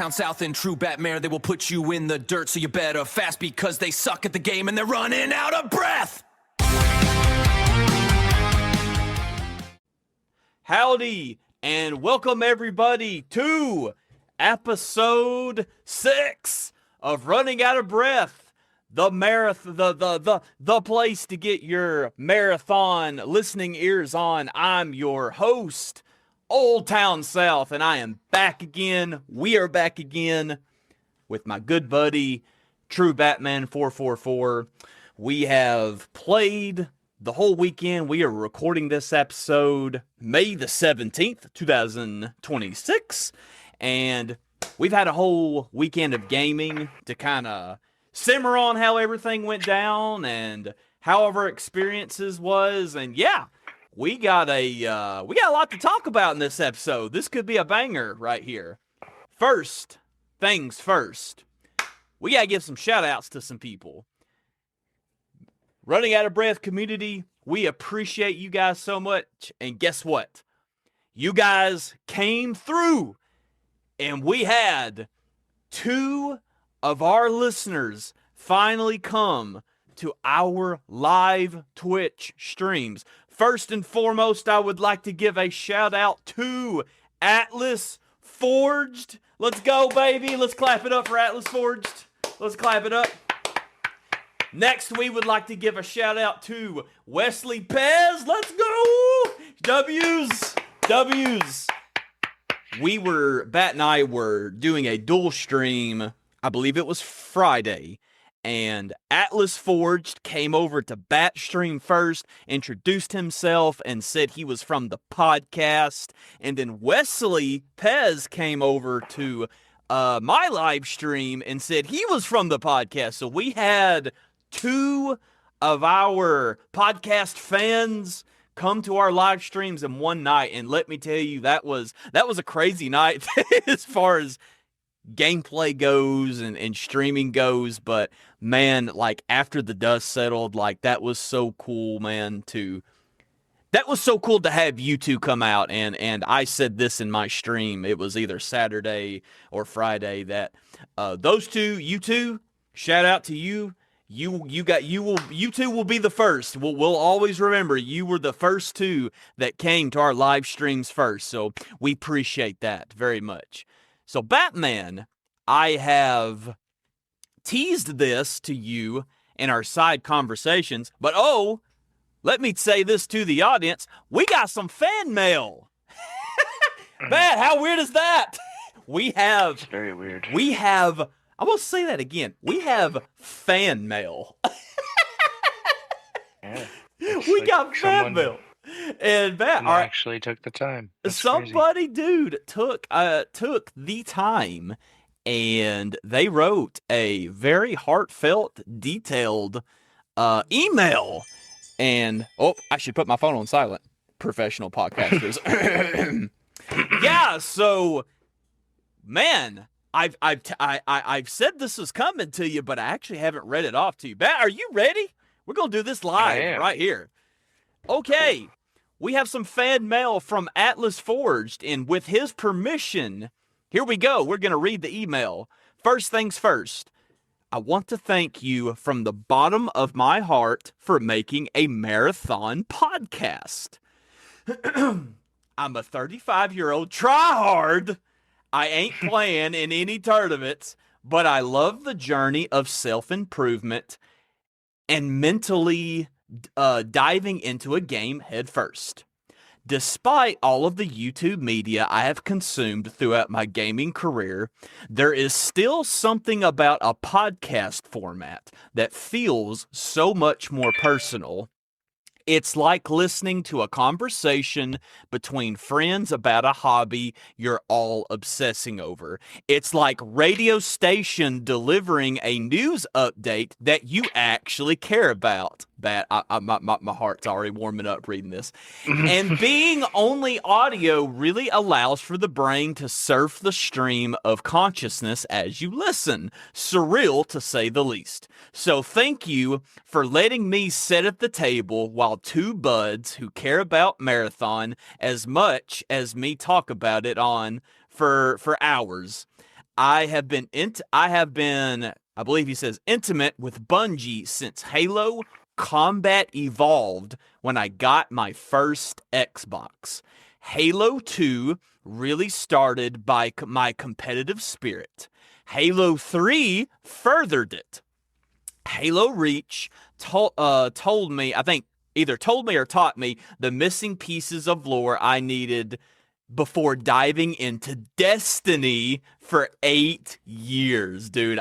Town South and true Batmare, they will put you in the dirt, so you better fast because they suck at the game and they're running out of breath. Howdy, and welcome everybody to episode 6 of Running Out of Breath, the place to get your marathon listening ears on. I'm your host, Old Town South, and I am back again. We are back again with my good buddy, True Batman 444. We have played the whole weekend. We are recording this episode May the 17th, 2026, and we've had a whole weekend of gaming to kind of simmer on how everything went down and how our experiences was, and yeah, we got a lot to talk about in this episode. This could be a banger right here. First things first, we gotta give some shout outs to some people. Running Out of Breath community, we appreciate you guys so much. And guess what? You guys came through, and we had 2 of our listeners finally come to our live Twitch streams. First and foremost, I would like to give a shout out to Atlas Forged. Let's go, baby. Let's clap it up for Atlas Forged. Let's clap it up. Next, we would like to give a shout out to Wesley Pez. Let's go! W's. Bat and I were doing a dual stream, I believe it was Friday, and Atlas Forged came over to Bat stream first, introduced himself, and said he was from the podcast, and then Wesley Pez came over to my live stream and said he was from the podcast. So we had 2 of our podcast fans come to our live streams in one night, and let me tell you, that was a crazy night as far as gameplay goes and streaming goes. But man, like, after the dust settled, like, that was so cool, man. That was so cool to have you 2 come out, and I said this in my stream. It was either Saturday or Friday that those 2, you 2, shout out to you. You 2 will be the first. We'll always remember you were the first 2 that came to our live streams first. So we appreciate that very much. So Batman, I have teased this to you in our side conversations, but let me say this to the audience. We got some fan mail. Bat, how weird is that? It's very weird. I'm going to say that again. We have fan mail. Yeah, we got fan mail. And Bat actually took the time. That's somebody, crazy. Dude, took the time, and they wrote a very heartfelt, detailed email. And I should put my phone on silent. Professional podcasters. Yeah. So, man, I've said this was coming to you, but I actually haven't read it off to you. Bat, are you ready? We're gonna do this live right here. Okay, we have some fan mail from Atlas Forged, and with his permission, here we go. We're gonna read the email. First things first. I want to thank you from the bottom of my heart for making a marathon podcast. I'm a 35-year-old tryhard. I ain't playing in any tournaments, but I love the journey of self-improvement and mentally diving into a game head first. Despite all of the YouTube media I have consumed throughout my gaming career, there is still something about a podcast format that feels so much more personal. It's like listening to a conversation between friends about a hobby you're all obsessing over. It's like radio station delivering a news update that you actually care about. My heart's already warming up reading this. And being only audio really allows for the brain to surf the stream of consciousness as you listen. Surreal, to say the least. So thank you for letting me sit at the table while 2 buds who care about marathon as much as me talk about it on for hours. I have been I believe he says intimate with Bungie since Halo Combat Evolved when I got my first Xbox. Halo 2 really started by my competitive spirit. Halo 3 furthered it. Halo Reach told me, I think either told me or taught me the missing pieces of lore I needed before diving into Destiny for 8 years, dude.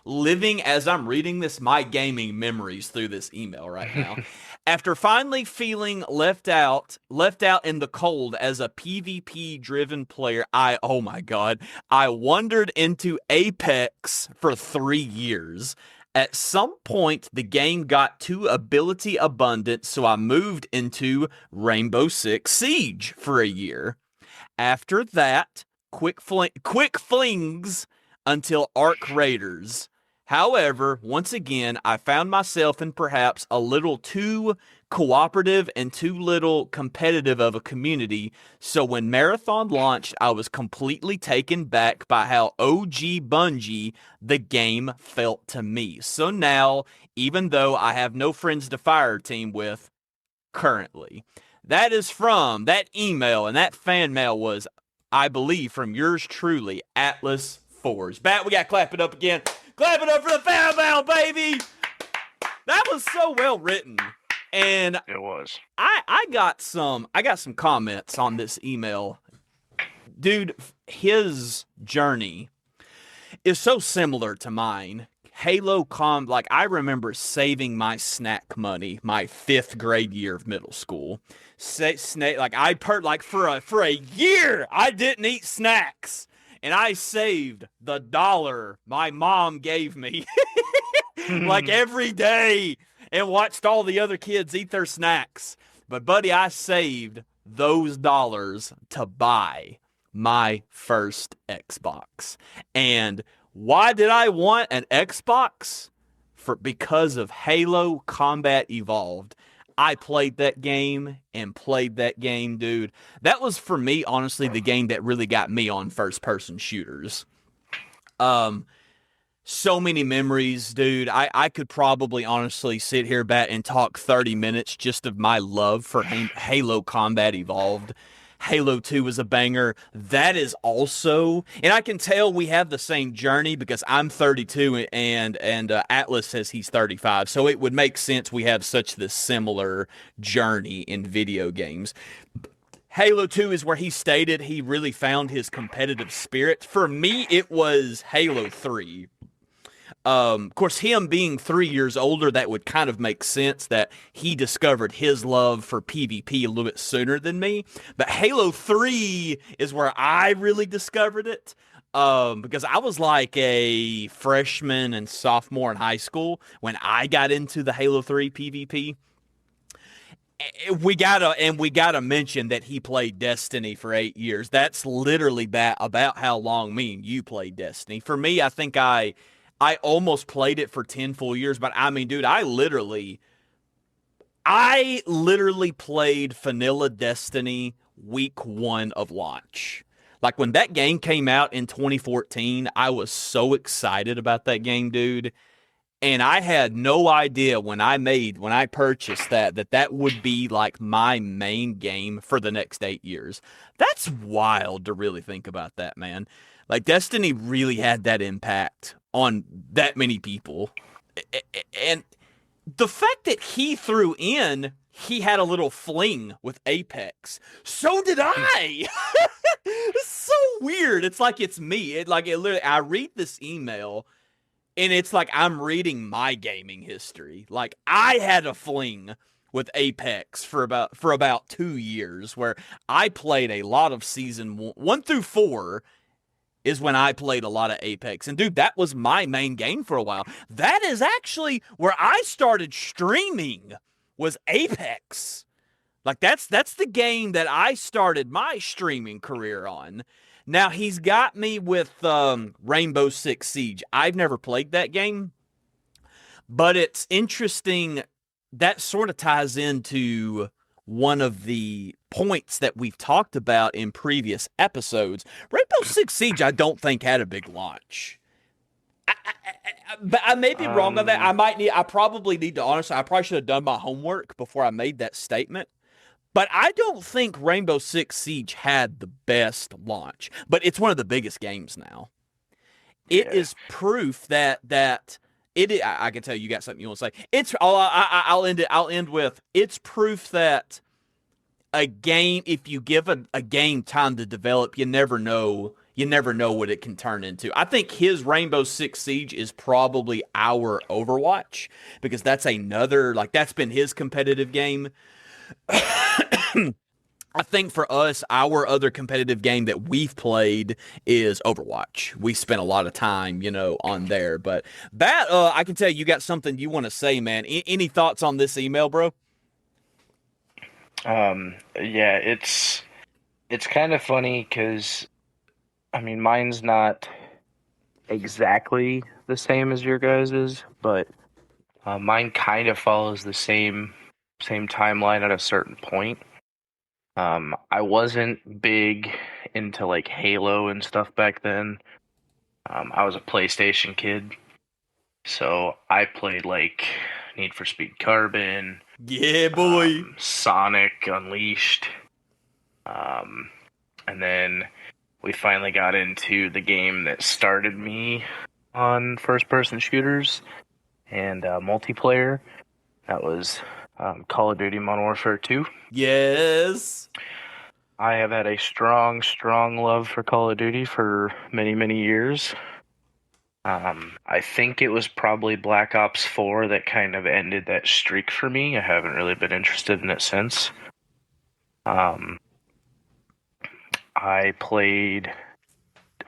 Living as I'm reading this my gaming memories through this email right now. After finally feeling left out in the cold as a PvP driven player, I wandered into Apex for 3 years. At some point, the game got too ability abundant, so I moved into Rainbow Six Siege for a year. After that, quick flings until Arc Raiders. However, once again, I found myself in perhaps a little too cooperative and too little competitive of a community, so when Marathon launched, I was completely taken back by how OG Bungie the game felt to me. So now, even though I have no friends to fire team with currently, that is from that email, and that fan mail was, I believe, from yours truly, Atlas Forge. Bat, we got to clap it up again. Clap it up for the fan mail, baby! That was so well written. And It was. I got some comments on this email. Dude, his journey is so similar to mine. I remember saving my snack money my 5th grade year of middle school. For a year I didn't eat snacks. And I saved the $1 my mom gave me like every day and watched all the other kids eat their snacks. But buddy, I saved those dollars to buy my first Xbox. And why did I want an Xbox? Because of Halo Combat Evolved. I played that game, dude. That was, for me, honestly, the game that really got me on first-person shooters. So many memories, dude. I could probably honestly sit here, Bat, and talk 30 minutes just of my love for Halo Combat Evolved. Halo 2 was a banger. That is also, and I can tell we have the same journey because I'm 32 and Atlas says he's 35. So it would make sense we have such this similar journey in video games. Halo 2 is where he stated he really found his competitive spirit. For me, it was Halo 3. Of course, him being 3 years older, that would kind of make sense that he discovered his love for PvP a little bit sooner than me. But Halo 3 is where I really discovered it, because I was like a freshman and sophomore in high school when I got into the Halo 3 PvP. We gotta mention that he played Destiny for 8 years. That's literally about how long me and you played Destiny. For me, I think I almost played it for 10 full years, but I mean, dude, I literally played vanilla Destiny week 1 of launch. Like when that game came out in 2014, I was so excited about that game, dude. And I had no idea when I purchased that would be like my main game for the next 8 years. That's wild to really think about that, man. Like Destiny really had that impact on that many people. And the fact that he had a little fling with Apex. So did I. It's so weird. It's like it's me. I read this email and it's like I'm reading my gaming history. Like I had a fling with Apex for about 2 years where I played a lot of season 1 through 4 is when I played a lot of Apex. And dude, that was my main game for a while. That is actually where I started streaming, was Apex. Like that's the game that I started my streaming career on. Now he's got me with Rainbow Six Siege. I've never played that game, but it's interesting. That sort of ties into one of the points that we've talked about in previous episodes, Rainbow Six Siege, I don't think had a big launch. But I may be wrong on that. I probably need to, honestly, I probably should have done my homework before I made that statement. But I don't think Rainbow Six Siege had the best launch. But it's one of the biggest games now. It is proof that it. I can tell you got something you want to say. I'll end it. I'll end with it's proof that a game, if you give a game time to develop, you never know what it can turn into. I think his Rainbow Six Siege is probably our Overwatch because that's that's been his competitive game. I think for us, our other competitive game that we've played is Overwatch. We spent a lot of time, on there. But that, I can tell you got something you want to say, man. Any thoughts on this email, bro? Yeah, it's kind of funny because, mine's not exactly the same as your guys's, but mine kind of follows the same timeline at a certain point. I wasn't big into like Halo and stuff back then. I was a PlayStation kid, so I played like Need for Speed Carbon, yeah, boy, Sonic Unleashed, and then we finally got into the game that started me on first-person shooters and multiplayer. That was Call of Duty Modern Warfare 2. Yes. I have had a strong, strong love for Call of Duty for many, many years. I think it was probably Black Ops 4 that kind of ended that streak for me. I haven't really been interested in it since. I played...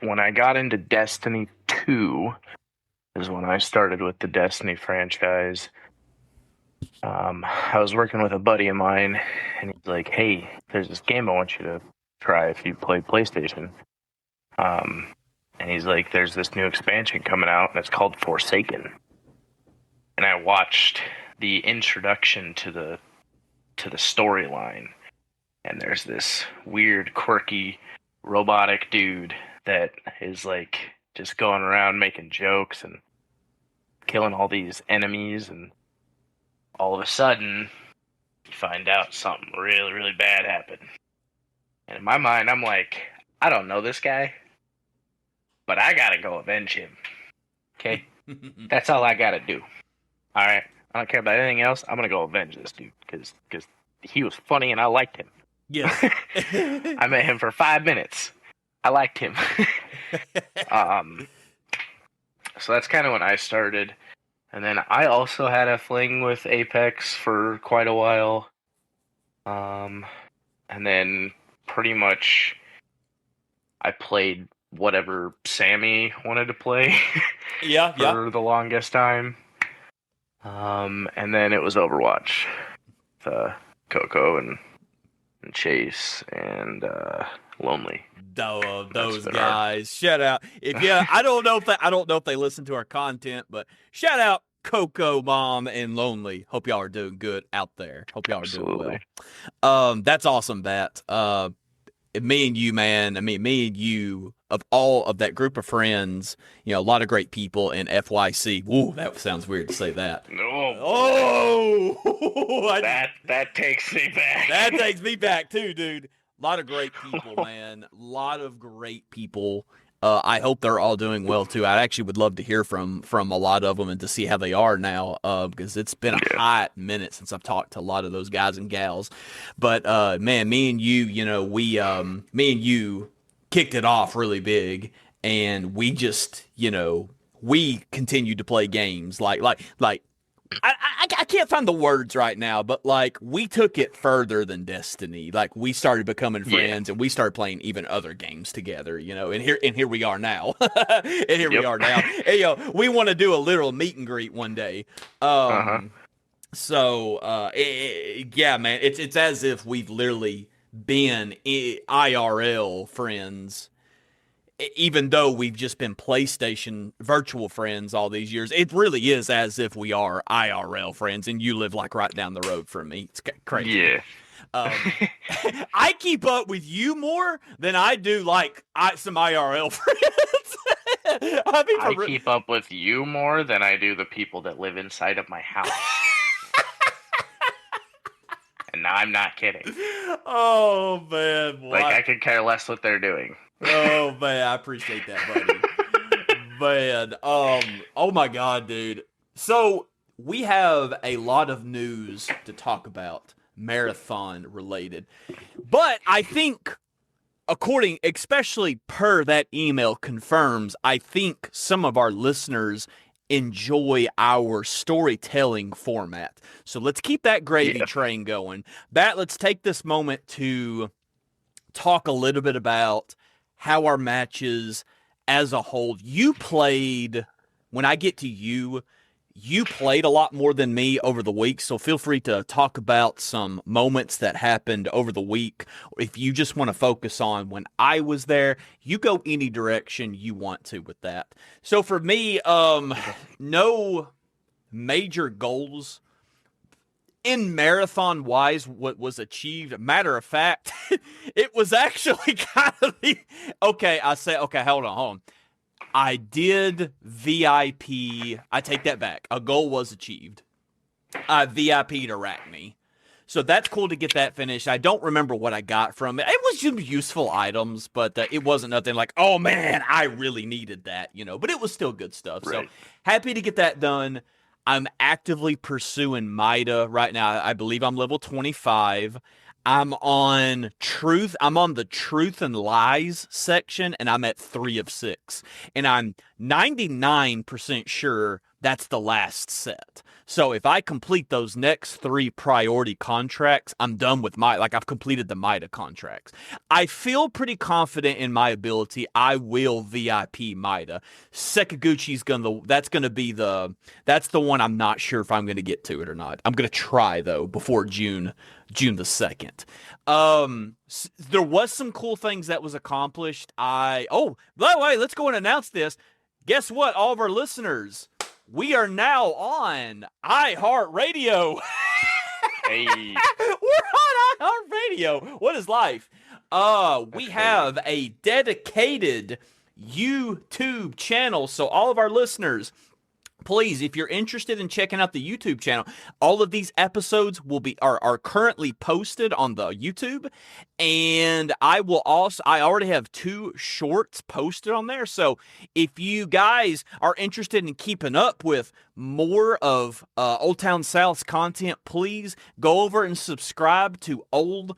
When I got into Destiny 2 is when I started with the Destiny franchise. I was working with a buddy of mine, and he's like, hey, there's this game I want you to try if you play PlayStation. And he's like, there's this new expansion coming out, and it's called Forsaken. And I watched the introduction to the storyline, and there's this weird, quirky, robotic dude that is like just going around making jokes and killing all these enemies, and all of a sudden, you find out something really, really bad happened. And in my mind, I'm like, I don't know this guy, but I gotta go avenge him. Okay? That's all I gotta do. Alright? I don't care about anything else. I'm gonna go avenge this dude, because he was funny and I liked him. Yeah. I met him for 5 minutes. I liked him. So that's kind of when I started. And then I also had a fling with Apex for quite a while. And then pretty much I played whatever Sammy wanted to play for the longest time. And then it was Overwatch. Coco and Chase and Lonely. Those guys. Shout out. I don't know if they listen to our content, but shout out Coco, Mom, and Lonely. Hope y'all are doing good out there. Hope y'all are doing well. That's awesome, Bat. Me and you, man. Me and you, of all of that group of friends, a lot of great people in FYC. Woo, that sounds weird to say that. That takes me back. That takes me back too, dude. A lot of great people, man. A lot of great people. I hope they're all doing well too. I actually would love to hear from a lot of them and to see how they are now, because it's been a hot minute since I've talked to a lot of those guys and gals. But man, me and you, me and you kicked it off really big, and we just, we continued to play games like. I can't find the words right now, but like we took it further than Destiny. Like we started becoming friends, and we started playing even other games together. And here we are now. We are now. Hey, we want to do a literal meet and greet one day. So yeah, man, it's as if we've literally been IRL friends. Even though we've just been PlayStation virtual friends all these years, it really is as if we are IRL friends, and you live like right down the road from me. It's crazy. Yeah. I keep up with you more than I do like some IRL friends. I keep up with you more than I do the people that live inside of my house. And I'm not kidding. Oh man, boy. Like I could care less what they're doing. Oh man, I appreciate that, buddy. Man, oh my god, dude. So we have a lot of news to talk about, marathon related. But I think, especially per that email confirms, I think some of our listeners enjoy our storytelling format. So let's keep that gravy train going. Bat, let's take this moment to talk a little bit about how our matches as a whole. You played, when I get to you played a lot more than me over the week, so feel free to talk about some moments that happened over the week. If you just want to focus on when I was there, you go any direction you want to with that. So for me, no major goals in marathon wise what was achieved. Matter of fact, it was actually kind of okay, hold on. I did VIP. I take that back. A goal was achieved. I VIP'd Arachne. So that's cool to get that finished. I don't remember what I got from it. It was just useful items, but it wasn't nothing like, oh man, I really needed that, but it was still good stuff. Right. So happy to get that done. I'm actively pursuing Mida right now. I believe I'm level 25. I'm on the truth and lies section, and I'm at 3 of 6. And I'm 99% sure that's the last set. So if I complete those next 3 priority contracts, I'm done with I've completed the Mida contracts. I feel pretty confident in my ability. I will VIP Mida. Sekaguchi's that's the one I'm not sure if I'm going to get to it or not. I'm going to try though before June the 2nd. There was some cool things that was accomplished. By the way, let's go and announce this. Guess what, all of our listeners? We are now on iHeartRadio. Hey. We're on iHeartRadio. What is life? We have a dedicated YouTube channel. So all of our listeners, please, if you're interested in checking out the YouTube channel, all of these episodes are currently posted on the YouTube, and I already have 2 shorts posted on there. So if you guys are interested in keeping up with more of Old Town South's content, please go over and subscribe to _Town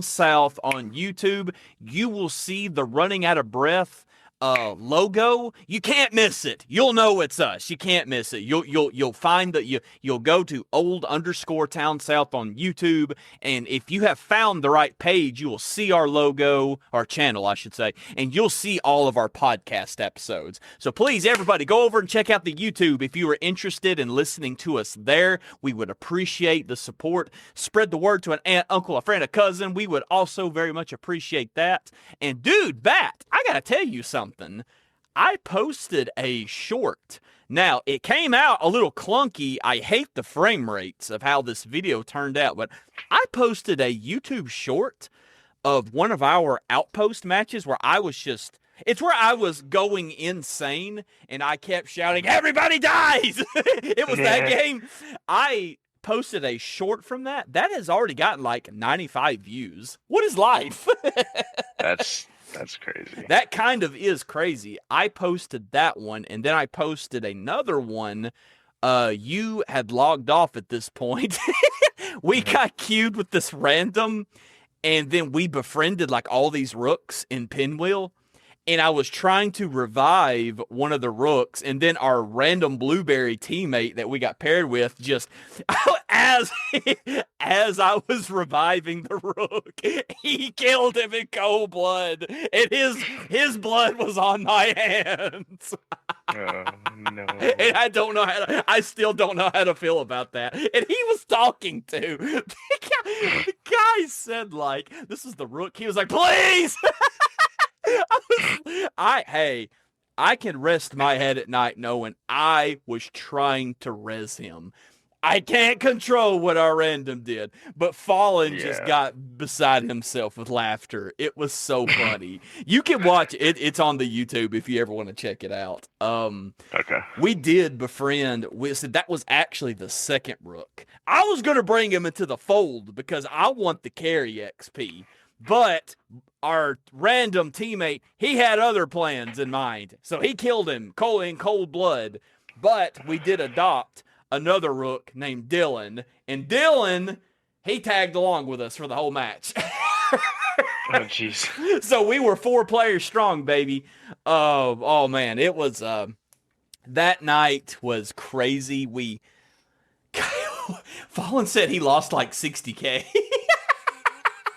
South on YouTube. You will see the Running Out of Breath logo. You can't miss it. You'll know it's us. You can't miss it. You'll find that you'll go to _Town South on YouTube, and if you have found the right page, you will see our logo, our channel, I should say, and you'll see all of our podcast episodes. So please, everybody, go over and check out the YouTube if you are interested in listening to us there. We would appreciate the support. Spread the word to an aunt, uncle, a friend, a cousin. We would also very much appreciate that. And dude, Bat, I gotta tell you something. I posted a short. Now, it came out a little clunky. I hate the frame rates of how this video turned out, but I posted a YouTube short of one of our Outpost matches where it's where I was going insane and I kept shouting, "Everybody dies!" It was that game. I posted a short from that. That has already gotten like 95 views. What is life? That's crazy. That kind of is crazy. I posted that one, and then I posted another one. You had logged off at this point. We got queued with this random, and then we befriended like all these rooks in Pinwheel. And I was trying to revive one of the rooks, and then our random blueberry teammate that we got paired with just, as I was reviving the rook, he killed him in cold blood, and his blood was on my hands. Oh, no. And I still don't know how to feel about that. And he was talking to. The guy said, like, this is the rook. He was like, please! I can rest my head at night knowing I was trying to res him. I can't control what our random did, but Fallen just Yeah. got beside himself with laughter. It was so funny. You can watch it. It's on the YouTube if you ever want to check it out. Okay. We did befriend. We said that was actually the second rook. I was gonna bring him into the fold because I want the carry XP, but our random teammate he had other plans in mind, so he killed him in cold blood. But we did adopt another rook named Dylan, and Dylan he tagged along with us for the whole match. Oh, jeez. So we were 4 players strong, baby. Oh man, it was that night was crazy. We Fallen said he lost like 60K.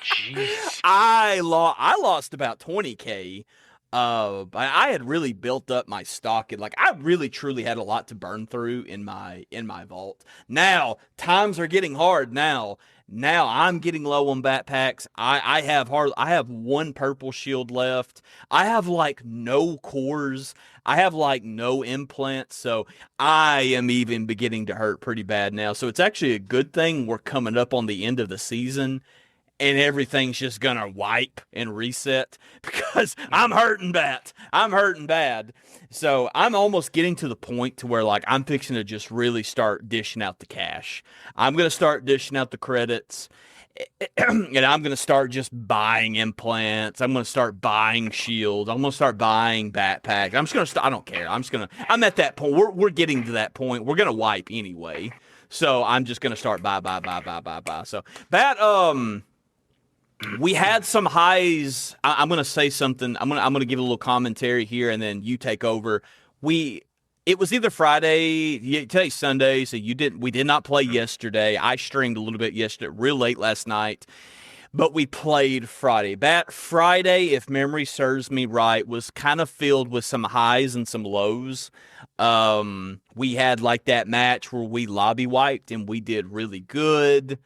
Jeez. I lost about 20K. I had really built up my stock, and like I really truly had a lot to burn through in my vault. Now times are getting hard. Now I'm getting low on backpacks. I have 1 purple shield left. I have like no cores. I have like no implants. So I am even beginning to hurt pretty bad now. So it's actually a good thing we're coming up on the end of the season and everything's just gonna wipe and reset because I'm hurting bad. I'm hurting bad. So I'm almost getting to the point to where like I'm fixing to just really start dishing out the cash. I'm gonna start dishing out the credits. And I'm gonna start just buying implants. I'm gonna start buying shields. I'm gonna start buying backpacks. I'm just gonna. I don't care. I'm at that point. We're getting to that point. We're gonna wipe anyway. So I'm just gonna start buy. So that we had some highs. I'm going to say something. I'm going to give a little commentary here, and then you take over. It was either Friday, today's Sunday, so we did not play yesterday. I streamed a little bit yesterday, real late last night, but we played Friday. That Friday, if memory serves me right, was kind of filled with some highs and some lows. We had like that match where we lobby wiped, and we did really good.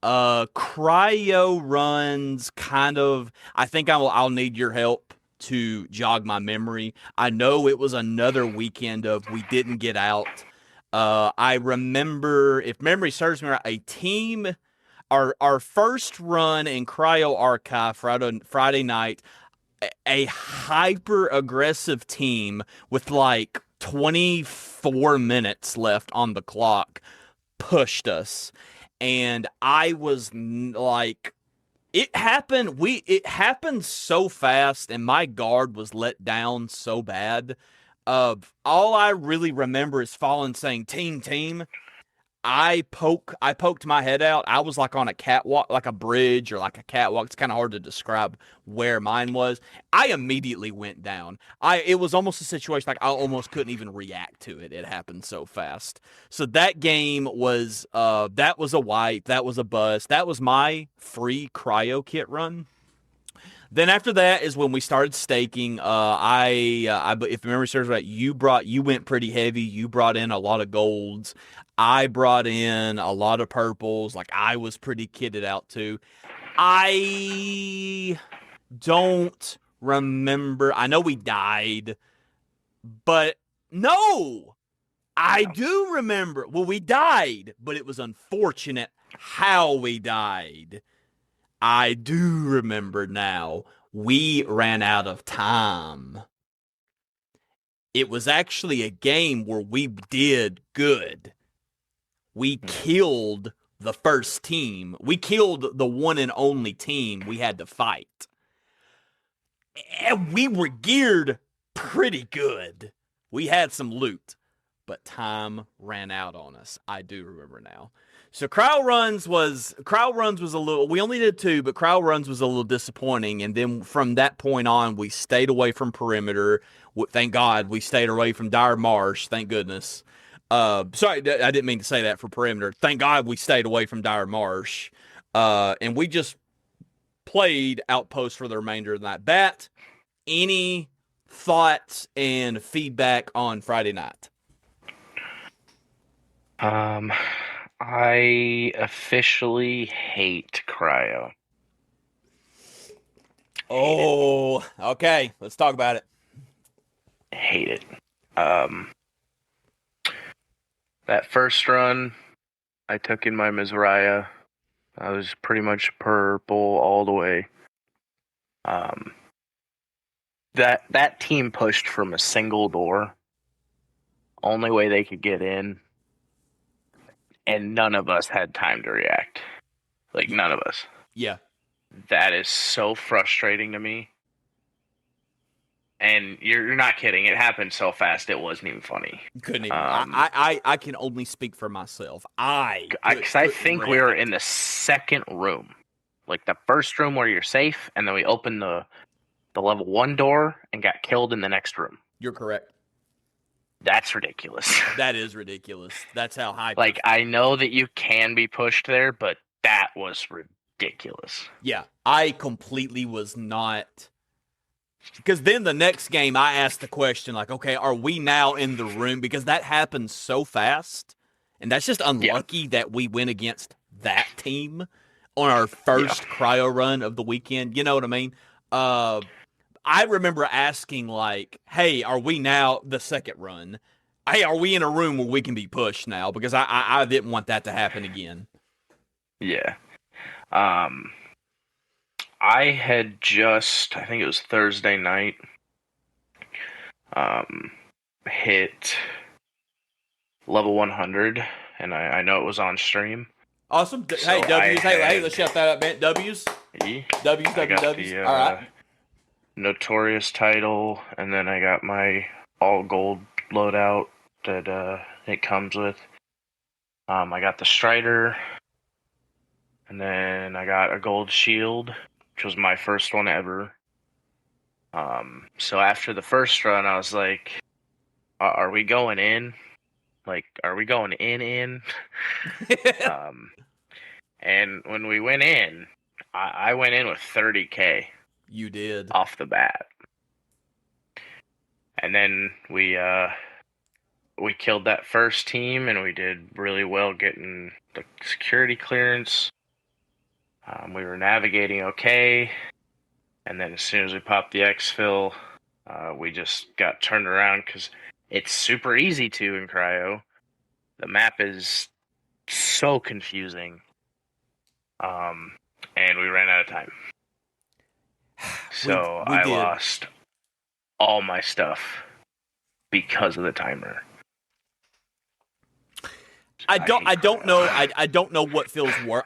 Cryo runs kind of, I think I'll need your help to jog my memory. I know it was another weekend of we didn't get out. I remember, if memory serves me right, our first run in Cryo Archive Friday night, a hyper aggressive team with like 24 minutes left on the clock pushed us. And I was like, it happened so fast, and my guard was let down so bad. All I really remember is Fallen saying team. I poked my head out. I was like on a catwalk, like a bridge or like a catwalk. It's kind of hard to describe where mine was. I immediately went down. It was almost a situation like I almost couldn't even react to it. It happened so fast. So that game was that was a wipe. That was a bust. That was my free cryo kit run. Then after that is when we started staking. If memory serves right, you went pretty heavy. You brought in a lot of golds. I brought in a lot of purples. Like I was pretty kitted out too. I don't remember. I know we died, but no, I do remember. Well, we died, but it was unfortunate how we died. I do remember now. We ran out of time. It was actually a game where we did good. We killed the first team. We killed the one and only team we had to fight. And we were geared pretty good. We had some loot, but time ran out on us. I do remember now. So crowd runs was a little, we only did 2, but crowd runs was a little disappointing. And then from that point on, we stayed away from perimeter. Thank God we stayed away from Dire Marsh. Thank goodness. Sorry, I didn't mean to say that for perimeter. Thank God we stayed away from Dire Marsh. And we just played Outpost for the remainder of the night. Bat, any thoughts and feedback on Friday night? I officially hate cryo. Oh, okay. Let's talk about it. Hate it. That first run, I took in my Mizraya. I was pretty much purple all the way. That team pushed from a single door, only way they could get in, and none of us had time to react. Like, none of us. Yeah. That is so frustrating to me. And you're not kidding. It happened so fast, it wasn't even funny. Couldn't even. I can only speak for myself. Because I think we were in the second room. Like, the first room where you're safe, and then we opened the level 1 door and got killed in the next room. You're correct. That's ridiculous. That is ridiculous. That's how high. Like, I know that you can be pushed there, but that was ridiculous. Yeah, I completely was not. Because then the next game, I asked the question, like, okay, are we now in the room? Because that happened so fast. And that's just unlucky that we went against that team on our first cryo run of the weekend. You know what I mean? I remember asking, like, hey, are we now the second run? Hey, are we in a room where we can be pushed now? Because I didn't want that to happen again. Yeah. I had just, I think it was Thursday night, hit level 100, and I know it was on stream. Awesome. So hey, W's. Hey, let's shout that out, man. W's. W's. I got W's. the, All right. Notorious title, and then I got my all gold loadout that it comes with. I got the Strider, and then I got a gold shield, which was my first one ever. So after the first run, I was like, are we going in? Like, are we going in? And when we went in, I went in with 30K. You did. Off the bat. And then we killed that first team, and we did really well getting the security clearance. We were navigating okay, and then as soon as we popped the exfil, we just got turned around because it's super easy to in cryo. The map is so confusing, and we ran out of time. So we I did. lost all my stuff because of the timer. I don't know what feels worse.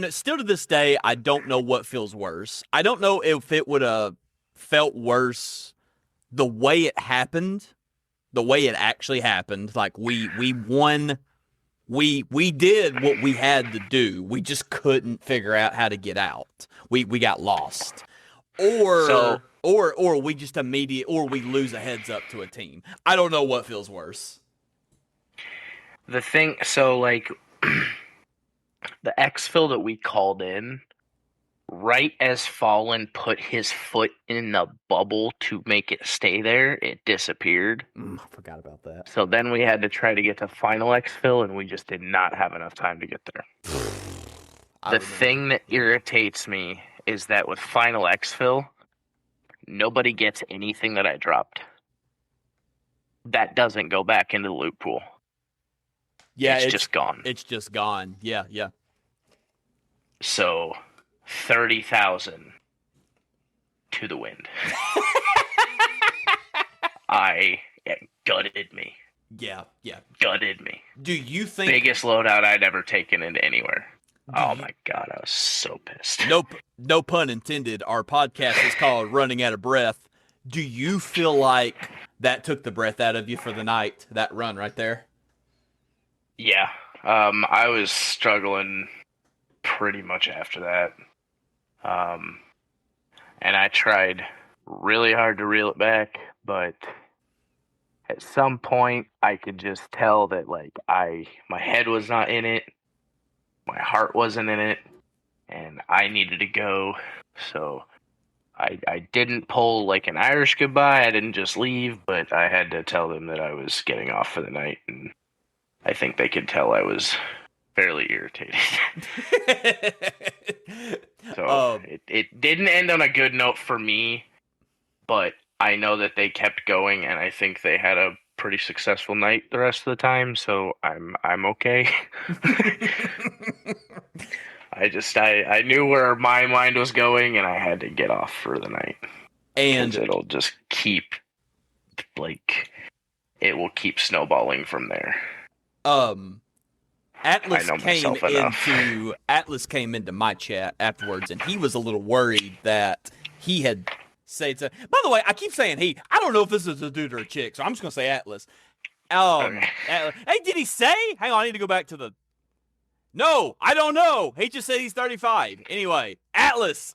Still to this day, I don't know what feels worse. I don't know if it would have felt worse the way it happened, the way it actually happened. Like we won, we did what we had to do. We just couldn't figure out how to get out. We got lost. Or we just we lose a heads up to a team. I don't know what feels worse. The thing, so like the exfil that we called in, right as Fallen put his foot in the bubble to make it stay there, it disappeared. I forgot about that. So then we had to try to get to final exfil, and we just did not have enough time to get there. The thing that irritates me is that with final exfil, nobody gets anything that I dropped. That doesn't go back into the loot pool. Yeah, it's just gone. It's just gone. Yeah. So, 30,000 to the wind. It gutted me. Yeah. Gutted me. Do you think biggest loadout I'd ever taken into anywhere? Oh my god, I was so pissed. No pun intended. Our podcast is called Running Out of Breath. Do you feel like that took the breath out of you for the night, that run right there? Yeah. I was struggling pretty much after that. And I tried really hard to reel it back, but at some point I could just tell that like my head was not in it, my heart wasn't in it, and I needed to go. So I didn't pull like an Irish goodbye. I didn't just leave, but I had to tell them that I was getting off for the night, and I think they could tell I was fairly irritated. So it didn't end on a good note for me, but I know that they kept going, and I think they had a pretty successful night the rest of the time, so I'm okay. I knew where my mind was going, and I had to get off for the night. And Because it'll just keep, like, it will keep snowballing from there. Atlas I know myself enough. Atlas came into my chat afterwards, and he was a little worried that he had said to. By the way, I keep saying he. I don't know if this is a dude or a chick, so I'm just gonna say Atlas. Okay. Hey, did he say? Hang on, I need to go back to the. No, I don't know. He just said he's 35. Anyway, Atlas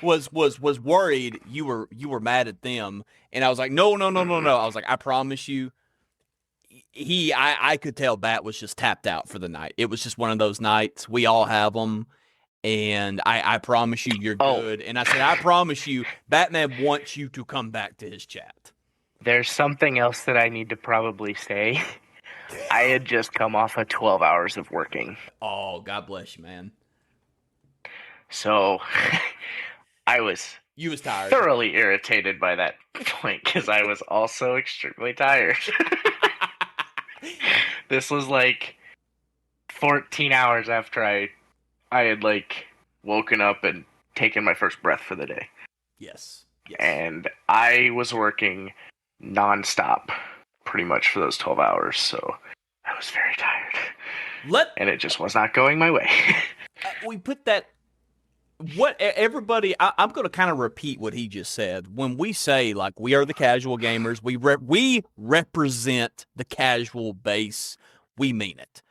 was worried you were mad at them, and I was like, no. I was like, I promise you. I could tell Bat was just tapped out for the night. It was just one of those nights. We all have them. And I promise you, you're good. And I said, I promise you, Batman wants you to come back to his chat. There's something else that I need to probably say. I had just come off of 12 hours of working. Oh, God bless you, man. So You was tired. Thoroughly irritated by that point because I was also extremely tired. This was like 14 hours after I had like woken up and taken my first breath for the day. Yes. And I was working nonstop pretty much for those 12 hours, so I was very tired. And it just was not going my way. We put that. Everybody, I'm going to kind of repeat what he just said. When we say, like, we are the casual gamers, we represent the casual base, we mean it.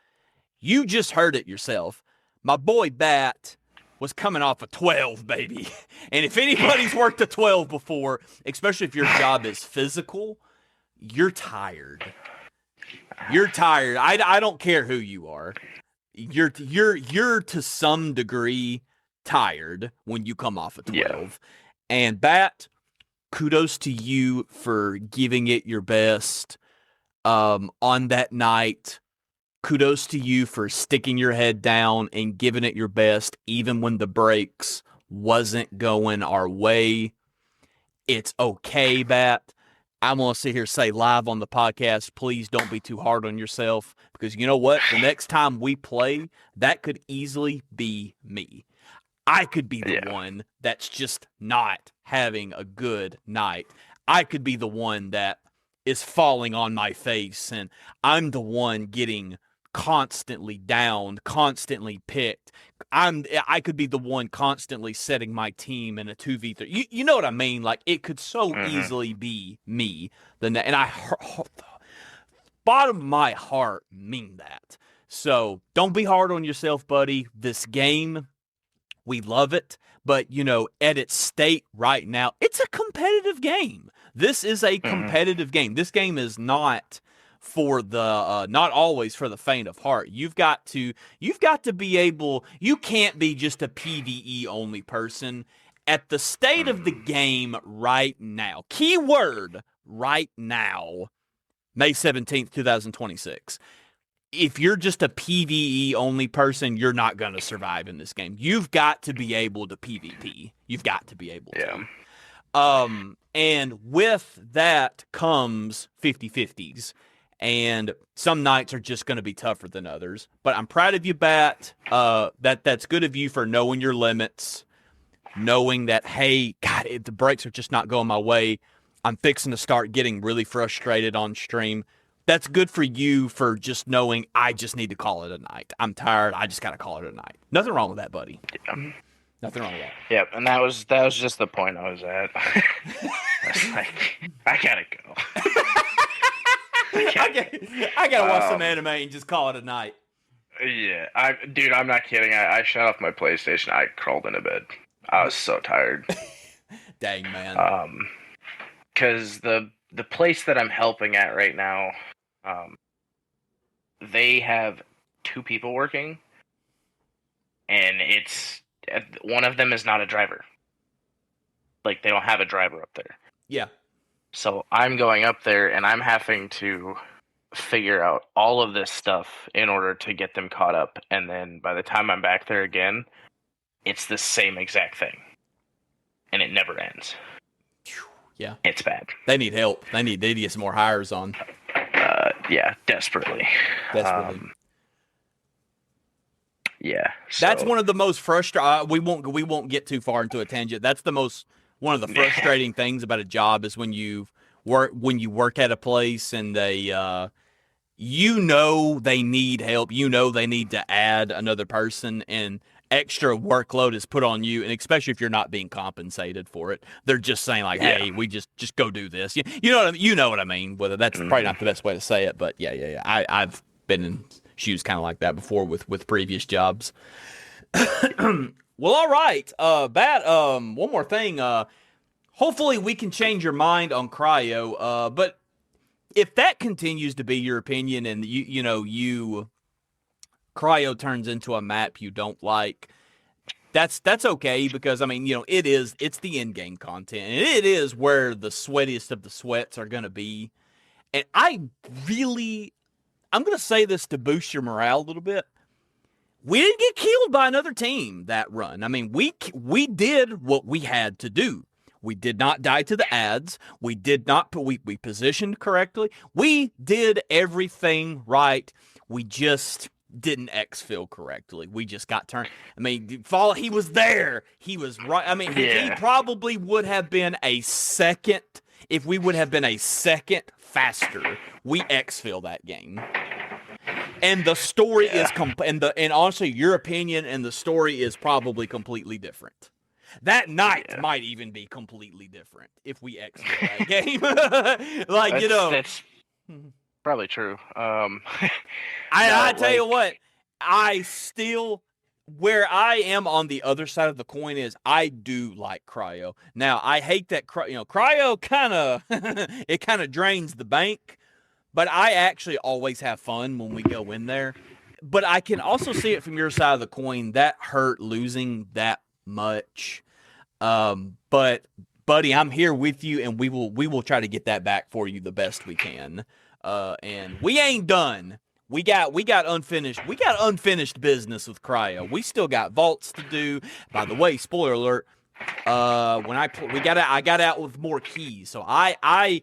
You just heard it yourself. My boy Bat was coming off a 12, baby. And if anybody's worked a 12 before, especially if your job is physical, you're tired. You're tired. I don't care who you are. You're to some degree tired when you come off a 12. Yeah. And Bat, kudos to you for giving it your best on that night. Kudos to you for sticking your head down and giving it your best, even when the breaks wasn't going our way. It's okay, Bat. I'm going to sit here and say live on the podcast, please don't be too hard on yourself, because you know what? The next time we play, that could easily be me. I could be the one that's just not having a good night. I could be the one that is falling on my face, and I'm the one getting constantly downed, constantly picked. I could be the one constantly setting my team in a 2v3. You know what I mean? Like, it could so easily be me. And I, bottom of my heart, mean that. So don't be hard on yourself, buddy. This game, we love it, but, you know, at its state right now, it's a competitive game. This is a competitive game. This game is not for the not always for the faint of heart. You've got to be able. You can't be just a PvE only person at the state of the game right now. Keyword right now, May 17th, 2026. If you're just a PvE only person, you're not going to survive in this game. You've got to be able to PvP. You've got to be able to. And with that comes 50-50s. And some nights are just going to be tougher than others. But I'm proud of you, Bat. That's good of you for knowing your limits, knowing that, hey, God, the breaks are just not going my way. I'm fixing to start getting really frustrated on stream. That's good for you for just knowing I just need to call it a night. I'm tired. I just got to call it a night. Nothing wrong with that, buddy. Yeah. Nothing wrong with that. Yep, and that was just the point I was at. I was like, I gotta go. I gotta watch some anime and just call it a night. Yeah, I'm not kidding. I shut off my PlayStation. I crawled into bed. I was so tired. Dang, man. Because the place that I'm helping at right now, they have 2 people working, and one of them is not a driver. Like, they don't have a driver up there. Yeah. So I'm going up there, and I'm having to figure out all of this stuff in order to get them caught up. And then by the time I'm back there again, it's the same exact thing. And it never ends. Yeah. It's bad. They need help. They need to get some more hires on. Yeah, desperately. Desperately. Yeah, That's so, one of the most frustrating. We won't get too far into a tangent. That's one of the frustrating things about a job is when you work at a place and they they need help. They need to add another person, and extra workload is put on you, and especially if you're not being compensated for it. They're just saying like, Yeah. "Hey, we just go do this." You know what I mean. Whether that's probably not the best way to say it, but yeah. I've been in shoes kind of like that before with previous jobs. Well, all right. Bat. One more thing. Hopefully we can change your mind on cryo. But if that continues to be your opinion, and you cryo turns into a map you don't like, that's okay, because I mean, it's the in-game content, and it is where the sweatiest of the sweats are going to be. And I'm going to say this to boost your morale a little bit. We didn't get killed by another team that run. I mean, we did what we had to do. We did not die to the ads. We did not we positioned correctly. We did everything right. We just didn't exfil correctly. We just got turned. I mean, he was there. He was right. I mean, he probably would have been a second if we would have been a second faster. We exfil that game. And the story is and honestly, your opinion and the story is probably completely different. That night might even be completely different if we exit that game. that's probably true. I tell you what, I still, where I am on the other side of the coin is I do like cryo. Now I hate that cryo kind of it kind of drains the bank. But I actually always have fun when we go in there. But I can also see it from your side of the coin. That hurt losing that much. But buddy, I'm here with you, and we will try to get that back for you the best we can. And we ain't done. We got unfinished business with cryo. We still got vaults to do. By the way, spoiler alert. I got out with more keys, so I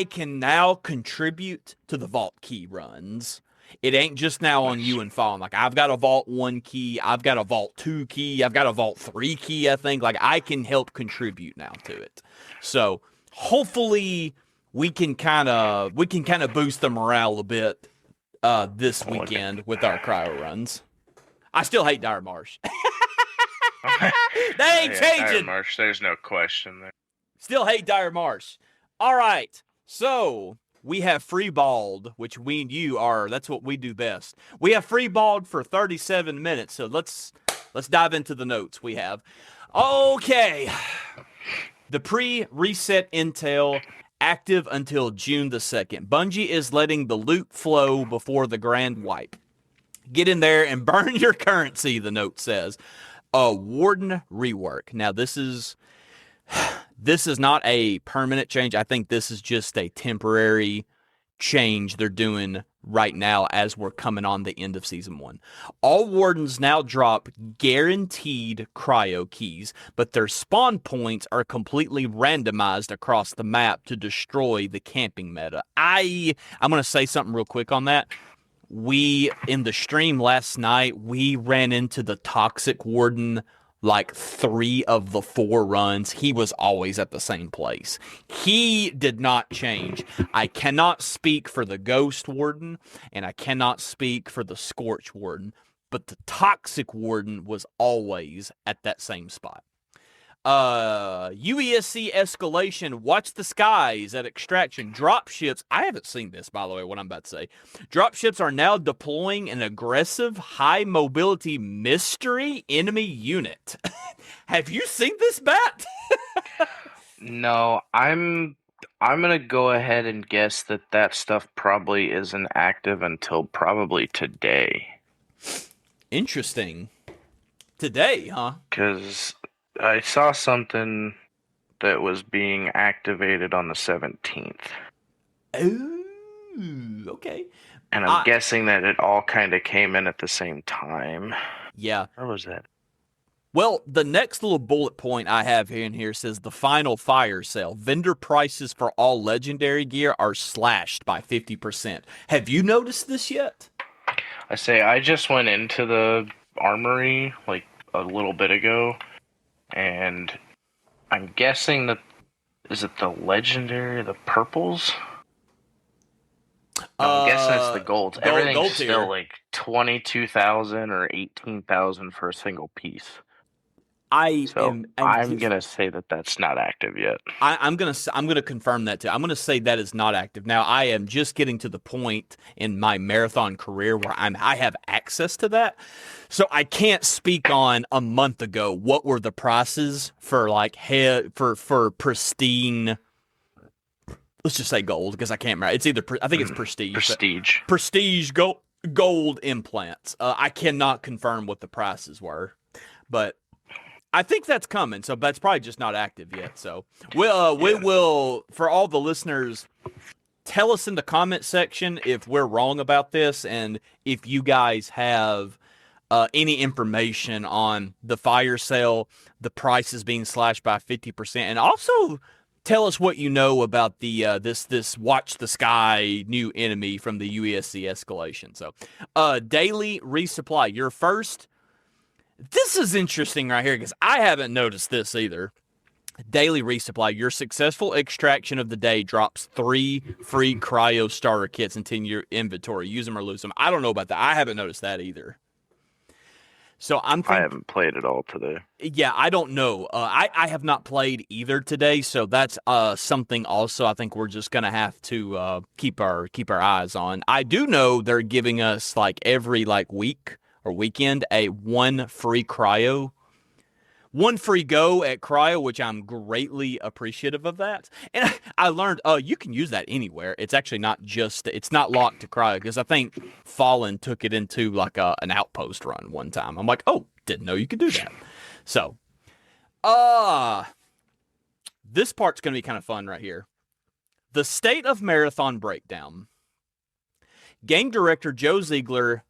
can now contribute to the vault key runs. It ain't just now on you and Fallen. Like, I've got a vault 1 key, I've got a vault 2 key, I've got a vault 3 key, I think. Like, I can help contribute now to it. So hopefully we can kind of boost the morale a bit this weekend with our cryo runs. I still hate Dire Marsh. That ain't changing. Dire Marsh, there's no question there. Still hate Dire Marsh. All right, so we have freeballed, which we and you that's what we do best. We have freeballed for 37 minutes, so let's dive into the notes we have. Okay, the pre-reset intel active until June the 2nd. Bungie is letting the loot flow before the grand wipe. Get in there and burn your currency, the note says. A Warden rework. Now, this is not a permanent change. I think this is just a temporary change they're doing right now as we're coming on the end of Season 1. All Wardens now drop guaranteed cryo keys, but their spawn points are completely randomized across the map to destroy the camping meta. I'm going to say something real quick on that. In the stream last night, we ran into the Toxic Warden like 3 of the 4 runs. He was always at the same place. He did not change. I cannot speak for the Ghost Warden, and I cannot speak for the Scorch Warden, but the Toxic Warden was always at that same spot. UESC escalation, watch the skies at extraction. Dropships, I haven't seen this, by the way, what I'm about to say. Dropships are now deploying an aggressive, high mobility mystery enemy unit. Have you seen this, Bat? No, I'm gonna go ahead and guess that stuff probably isn't active until probably today. Interesting. Today, huh? Because I saw something that was being activated on the 17th. Ooh, okay. And I'm guessing that it all kind of came in at the same time. Yeah. Where was that? Well, the next little bullet point I have here in here says the final fire sale. Vendor prices for all legendary gear are slashed by 50%. Have you noticed this yet? I just went into the armory like a little bit ago, and I'm guessing that is it the legendary, the purples? No, I'm guessing it's the golds. Everything's gold still tier. like 22,000 or 18,000 for a single piece. So I'm gonna say that that's not active yet. I'm gonna confirm that too. I'm gonna say that is not active. Now I am just getting to the point in my marathon career where I have access to that, so I can't speak on a month ago what were the prices for like for pristine. Let's just say gold because I can't remember. It's either I think it's prestige. Prestige gold implants. I cannot confirm what the prices were, but I think that's coming, so that's probably just not active yet. So we will, for all the listeners, tell us in the comment section if we're wrong about this and if you guys have any information on the fire sale, the prices being slashed by 50%, and also tell us what you know about the this Watch the Sky new enemy from the UESC escalation. So daily resupply, your first. This is interesting right here because I haven't noticed this either. Daily resupply. Your successful extraction of the day drops 3 free cryo starter kits into your inventory. Use them or lose them. I don't know about that. I haven't noticed that either. So I haven't played at all today. Yeah, I don't know. I have not played either today, so that's something also I think we're just gonna have to keep our eyes on. I do know they're giving us like every week or weekend one free go at cryo, which I'm greatly appreciative of that. And I learned you can use that anywhere. It's actually it's not locked to cryo because I think Fallen took it into like an outpost run one time. I'm like, oh, didn't know you could do that. So this part's gonna be kind of fun right here. The State of Marathon Breakdown. Game director Joe Ziegler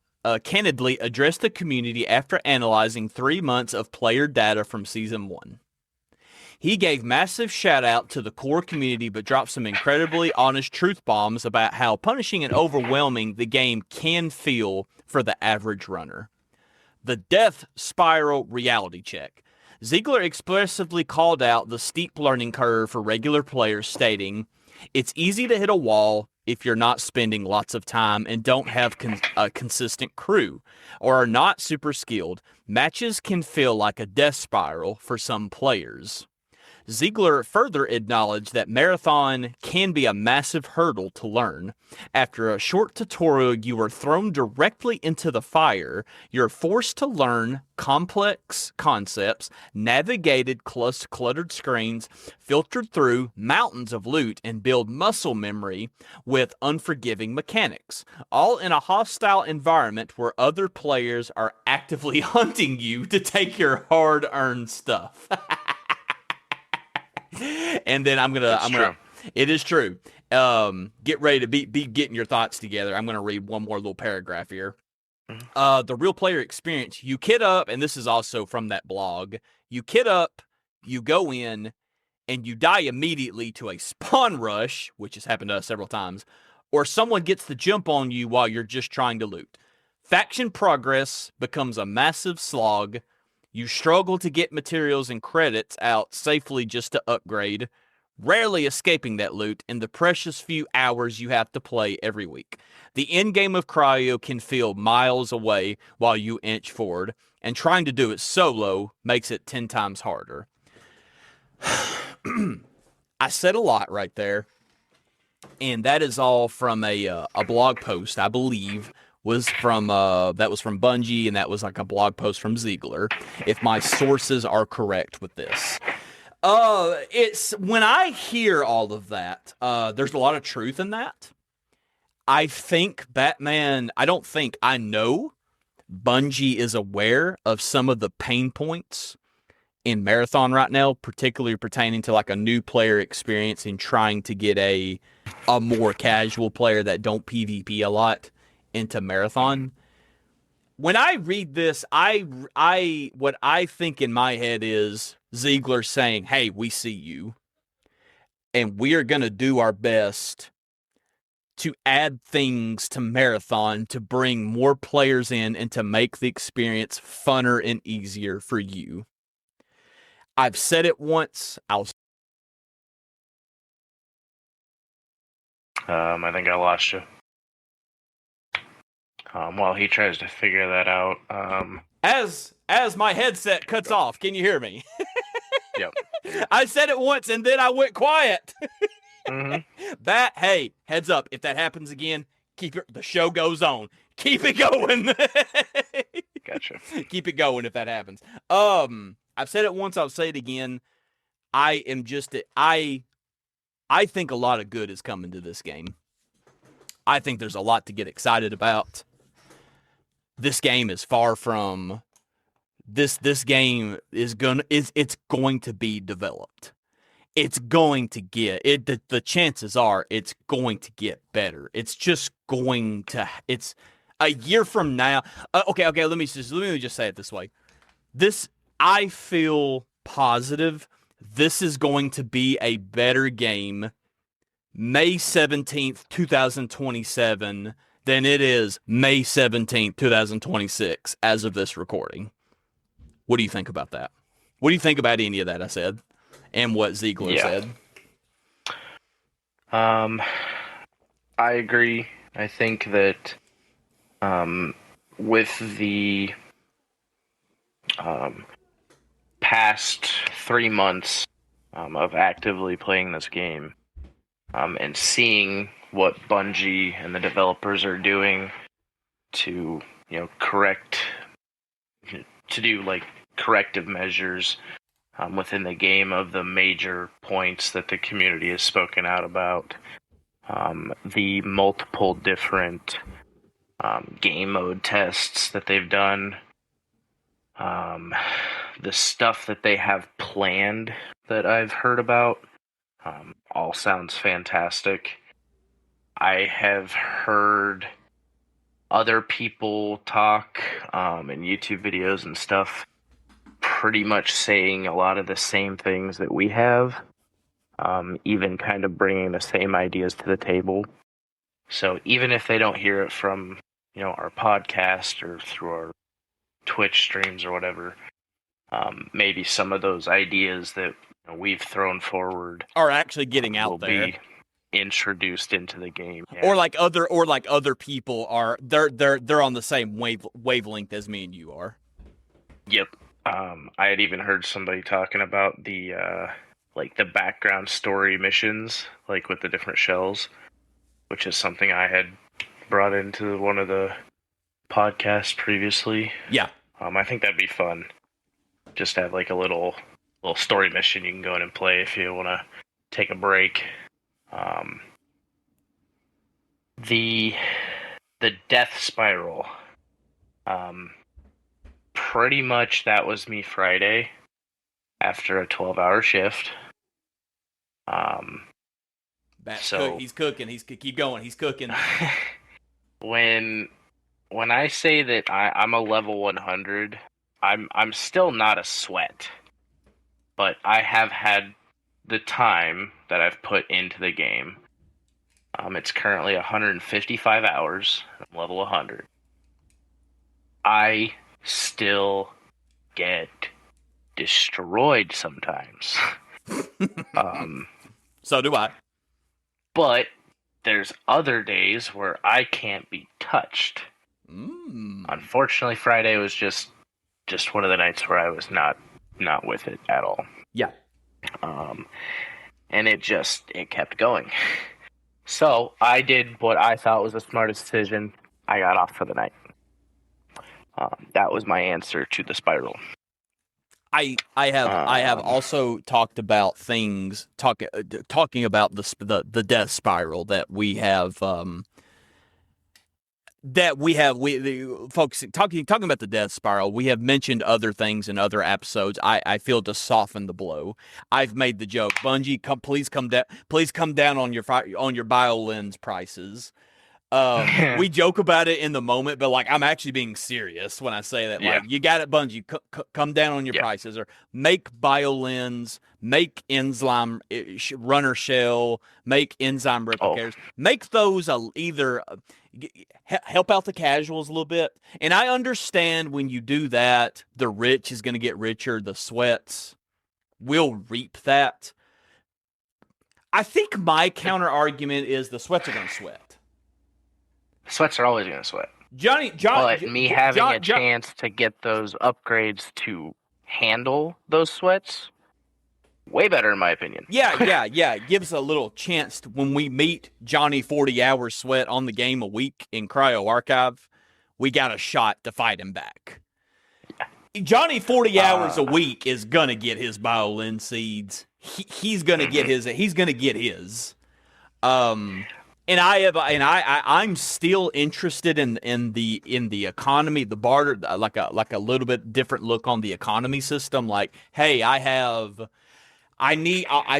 candidly addressed the community after analyzing 3 months of player data from Season 1. He gave massive shout out to the core community, but dropped some incredibly honest truth bombs about how punishing and overwhelming the game can feel for the average runner. The Death Spiral Reality Check. Ziegler expressively called out the steep learning curve for regular players, stating, "It's easy to hit a wall if you're not spending lots of time and don't have a consistent crew or are not super skilled. Matches can feel like a death spiral for some players." Ziegler further acknowledged that Marathon can be a massive hurdle to learn. After a short tutorial, you are thrown directly into the fire. You're forced to learn complex concepts, navigated cluttered screens, filtered through mountains of loot, and build muscle memory with unforgiving mechanics, all in a hostile environment where other players are actively hunting you to take your hard-earned stuff. And then it is true. Get ready to be getting your thoughts together. I'm going to read one more little paragraph here. The real player experience. You kit up, and this is also from that blog. You kit up, you go in, and you die immediately to a spawn rush, which has happened to us several times, or someone gets the jump on you while you're just trying to loot. Faction progress becomes a massive slog. You struggle to get materials and credits out safely just to upgrade, rarely escaping that loot in the precious few hours you have to play every week. The end game of cryo can feel miles away while you inch forward, and trying to do it solo makes it 10 times harder. I said a lot right there, and that is all from a blog post, I believe, was from Bungie, and that was like a blog post from Ziegler, if my sources are correct with this. It's when I hear all of that, there's a lot of truth in that. I know Bungie is aware of some of the pain points in Marathon right now, particularly pertaining to like a new player experience and trying to get a more casual player that don't PvP a lot into Marathon. when I read this, what I think in my head is Ziegler saying, "Hey, we see you, and we are going to do our best to add things to Marathon to bring more players in and to make the experience funner and easier for you." I've said it once. I think I lost you. While he tries to figure that out. As my headset cuts off, can you hear me? Yep. I said it once and then I went quiet. Mm-hmm. That, hey, heads up, if that happens again, the show goes on. Keep it going. Gotcha. Keep it going if that happens. I've said it once, I'll say it again. I think a lot of good is coming to this game. I think there's a lot to get excited about. This game is far from this game it's going to be developed. It's going to get it. The chances are it's going to get better. It's just going to. It's a year from now. Okay. Let me just say it this way. I feel positive. This is going to be a better game May 17th, 2027 than it is May 17th, 2026 as of this recording. What do you think about that? What do you think about any of that I said and what Ziegler said? I agree. I think that with the past 3 months of actively playing this game and seeing what Bungie and the developers are doing to, corrective measures within the game of the major points that the community has spoken out about, the multiple different game mode tests that they've done, the stuff that they have planned that I've heard about, all sounds fantastic. I have heard other people talk in YouTube videos and stuff pretty much saying a lot of the same things that we have, even kind of bringing the same ideas to the table. So even if they don't hear it from, our podcast or through our Twitch streams or whatever, maybe some of those ideas that we've thrown forward are actually getting out there. Be introduced into the game. Yeah. Or like other people are they're on the same wavelength as me and you are. Yep. I had even heard somebody talking about the the background story missions, like with the different shells, which is something I had brought into one of the podcasts previously. Yeah. I think that'd be fun. Just have like a little story mission you can go in and play if you want to take a break. The death spiral. Pretty much that was me Friday after a 12-hour shift. He's cooking. Keep going. He's cooking. When I say that I'm a level 100, I'm still not a sweat, but I have had the time that I've put into the game. It's currently 155 hours. I'm level 100. I still get destroyed sometimes. So do I. But there's other days where I can't be touched. Unfortunately, Friday was just one of the nights where I was not with it at all. Yeah. And it kept going. So I did what I thought was the smartest decision. I got off for the night. That was my answer to the spiral. I have also talked about things talking about the death spiral that we have folks talking about the death spiral. We have mentioned other things in other episodes. I feel to soften the blow. I've made the joke, Bungie, please come down on your BioLens prices. We joke about it in the moment, but like I'm actually being serious when I say that. Like you got it, Bungie. Come down on your prices, or make BioLens, make enzyme runner shell, make enzyme replicators. Make those either help out the casuals a little bit. And I understand when you do that, the rich is going to get richer. The sweats will reap that. I think my counter argument is the sweats are going to sweat. Sweats are always going to sweat. But me having a chance to get those upgrades to handle those sweats, way better in my opinion. Yeah. It gives a little chance when we meet Johnny 40 Hours Sweat on the game a week in Cryo Archive, we got a shot to fight him back. Johnny 40 Hours a week is going to get his BioLens seeds. He's going to get his. He's going to get his. And I'm still interested in the economy, the barter, like a little bit different look on the economy system. Like, hey, I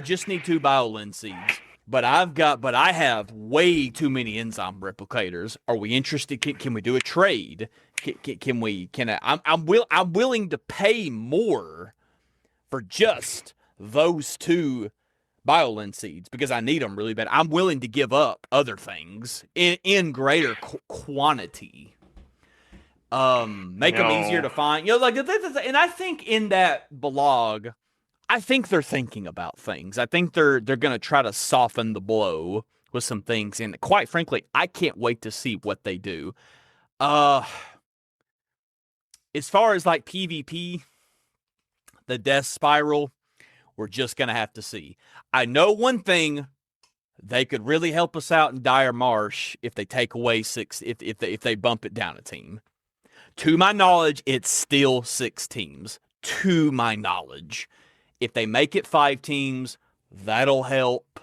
just need 2 BioLens seeds, but I have way too many enzyme replicators. Are we interested? Can we do a trade? I'm willing to pay more for just those 2 BioLens seeds because I need them really bad. I'm willing to give up other things in greater quantity. Make them easier to find. And I think in that blog, I think they're thinking about things. I think they're going to try to soften the blow with some things. And quite frankly, I can't wait to see what they do. As far as like PvP, the death spiral, we're just going to have to see. I know one thing, they could really help us out in Dire Marsh if they take away 6, if they bump it down a team. To my knowledge, it's still 6 teams. To my knowledge. If they make it 5 teams, that'll help.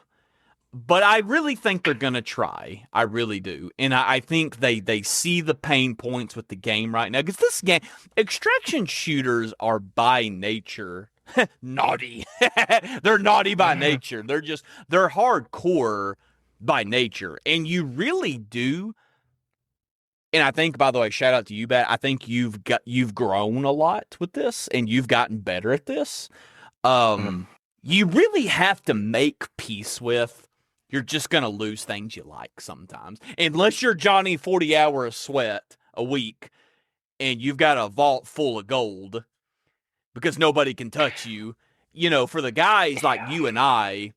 But I really think they're going to try. I really do. And I think they see the pain points with the game right now. Because this game, extraction shooters are by nature naughty. They're naughty by nature. They're hardcore by nature. And you really do. And I think, by the way, shout out to you, Bat. I think you've grown a lot with this and you've gotten better at this. You really have to make peace with. You're just going to lose things you like sometimes. Unless you're Johnny 40 Hours Sweat a week and you've got a vault full of gold because nobody can touch you. You know, for the guys like you and I,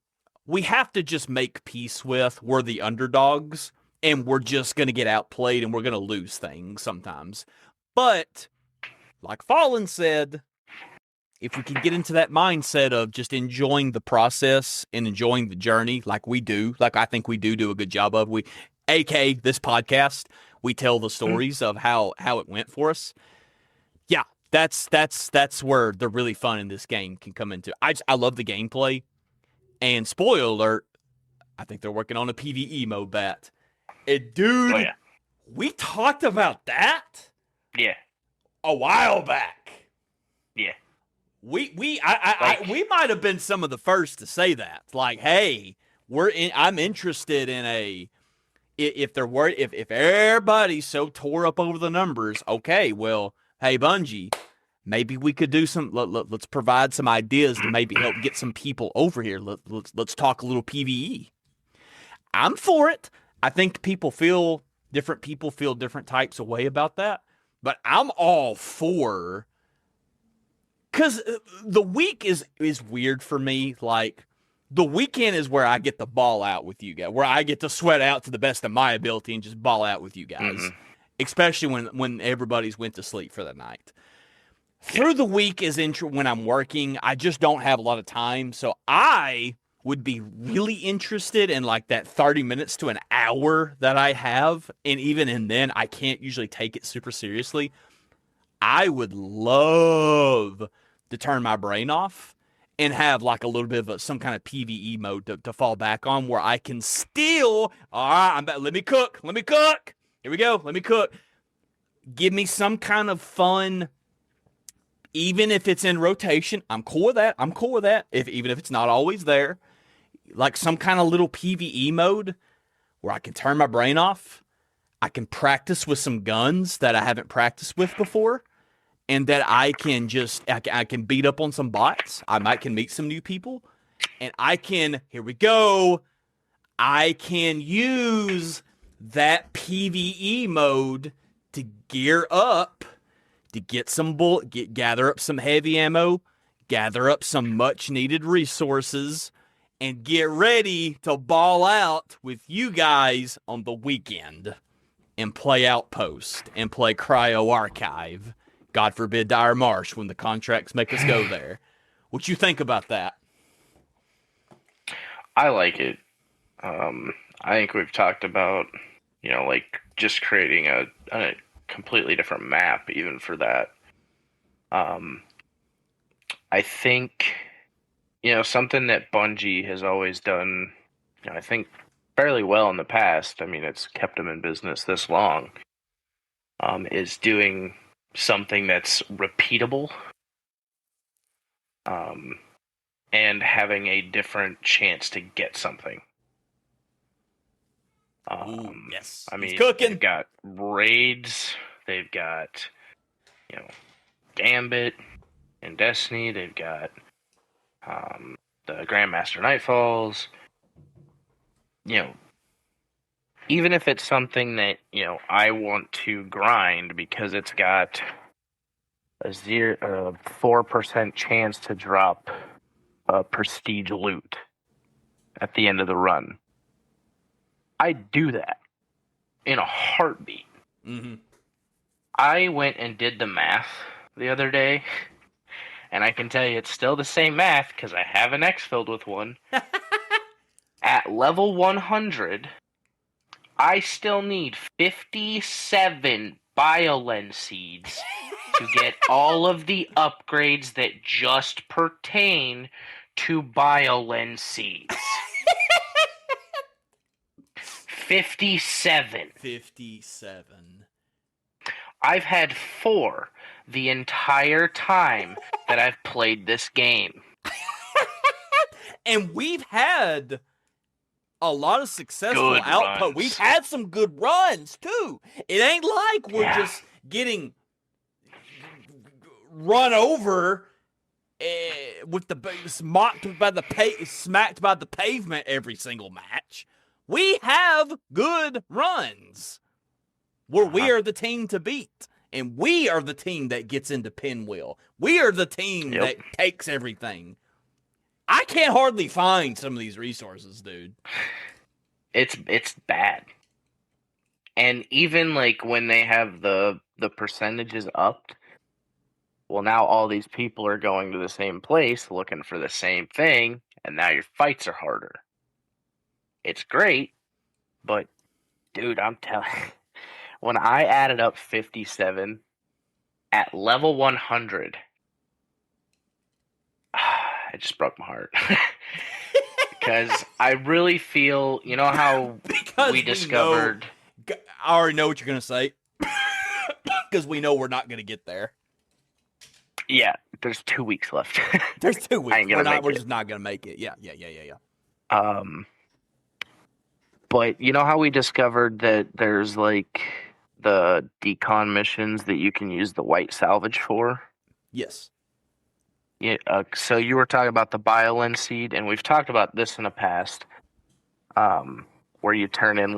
we have to just make peace with we're the underdogs and we're just going to get outplayed and we're going to lose things sometimes. But like Fallen said, if we can get into that mindset of just enjoying the process and enjoying the journey like we do, like I think we do a good job of, aka this podcast, we tell the stories of how it went for us. Yeah, that's where the really fun in this game can come into. I love the gameplay. And spoiler alert, I think they're working on a PvE mode, Bat. Dude, we talked about that? Yeah. A while back. Yeah. We might have been some of the first to say that. Like, hey, I'm interested in if everybody's so tore up over the numbers, okay, well, hey, Bungie, maybe we could do let's provide some ideas to maybe help get some people over here. Let's talk a little PvE. I'm for it. I think different people feel different types of way about that, but I'm all for. Because the week is weird for me. Like, the weekend is where I get the ball out with you guys, where I get to sweat out to the best of my ability and just ball out with you guys, especially when everybody's went to sleep for the night. Through the week is when I'm working, I just don't have a lot of time. So I would be really interested in like that 30 minutes to an hour that I have. And even in then, I can't usually take it super seriously. I would love to turn my brain off and have like a little bit of some kind of PvE mode to fall back on where I can still, all right, let me cook. Here we go. Let me cook. Give me some kind of fun, even if it's in rotation. I'm cool with that. Even if it's not always there, like some kind of little PvE mode where I can turn my brain off. I can practice with some guns that I haven't practiced with before, and that I can beat up on some bots. I can meet some new people, and here we go. I can use that PvE mode to gear up, to gather up some heavy ammo, gather up some much needed resources, and get ready to ball out with you guys on the weekend and play Outpost and play Cryo Archive. God forbid Dire Marsh when the contracts make us go there. What you think about that? I like it. I think we've talked about, like just creating a completely different map even for that. I think, something that Bungie has always done, I think fairly well in the past. I mean, it's kept them in business this long. Is doing something that's repeatable, and having a different chance to get something. Ooh, yes. I mean, He's cooking. they've got raids, they've got, Gambit in Destiny, they've got the Grandmaster Nightfalls. Even if it's something that, I want to grind because it's got a 4% chance to drop a prestige loot at the end of the run, I do that in a heartbeat. Mm-hmm. I went and did the math the other day, and I can tell you it's still the same math because I have an X filled with one. At level 100, I still need 57 BioLens seeds to get all of the upgrades that just pertain to BioLens seeds. 57. 57. I've had 4 the entire time that I've played this game. And we've had a lot of successful Good output. runs. We've had some good runs too. It ain't like we're just getting run over with smacked by the pavement every single match. We have good runs where we are the team to beat, and we are the team that gets into Pinwheel. We are the team that takes everything. I can't hardly find some of these resources, dude. It's bad. And even like when they have the percentages upped, well, now all these people are going to the same place looking for the same thing, and now your fights are harder. It's great, but dude, I'm telling you, when I added up 57 at level 100, it just broke my heart. Because I really feel, how we discovered... I already know what you're going to say. Because we know we're not going to get there. Yeah, there's 2 weeks left. There's 2 weeks. We're just not going to make it. Yeah. But how we discovered that there's like the decon missions that you can use the white salvage for? Yes. Yeah. So you were talking about the BioLens seed, and we've talked about this in the past, where you turn in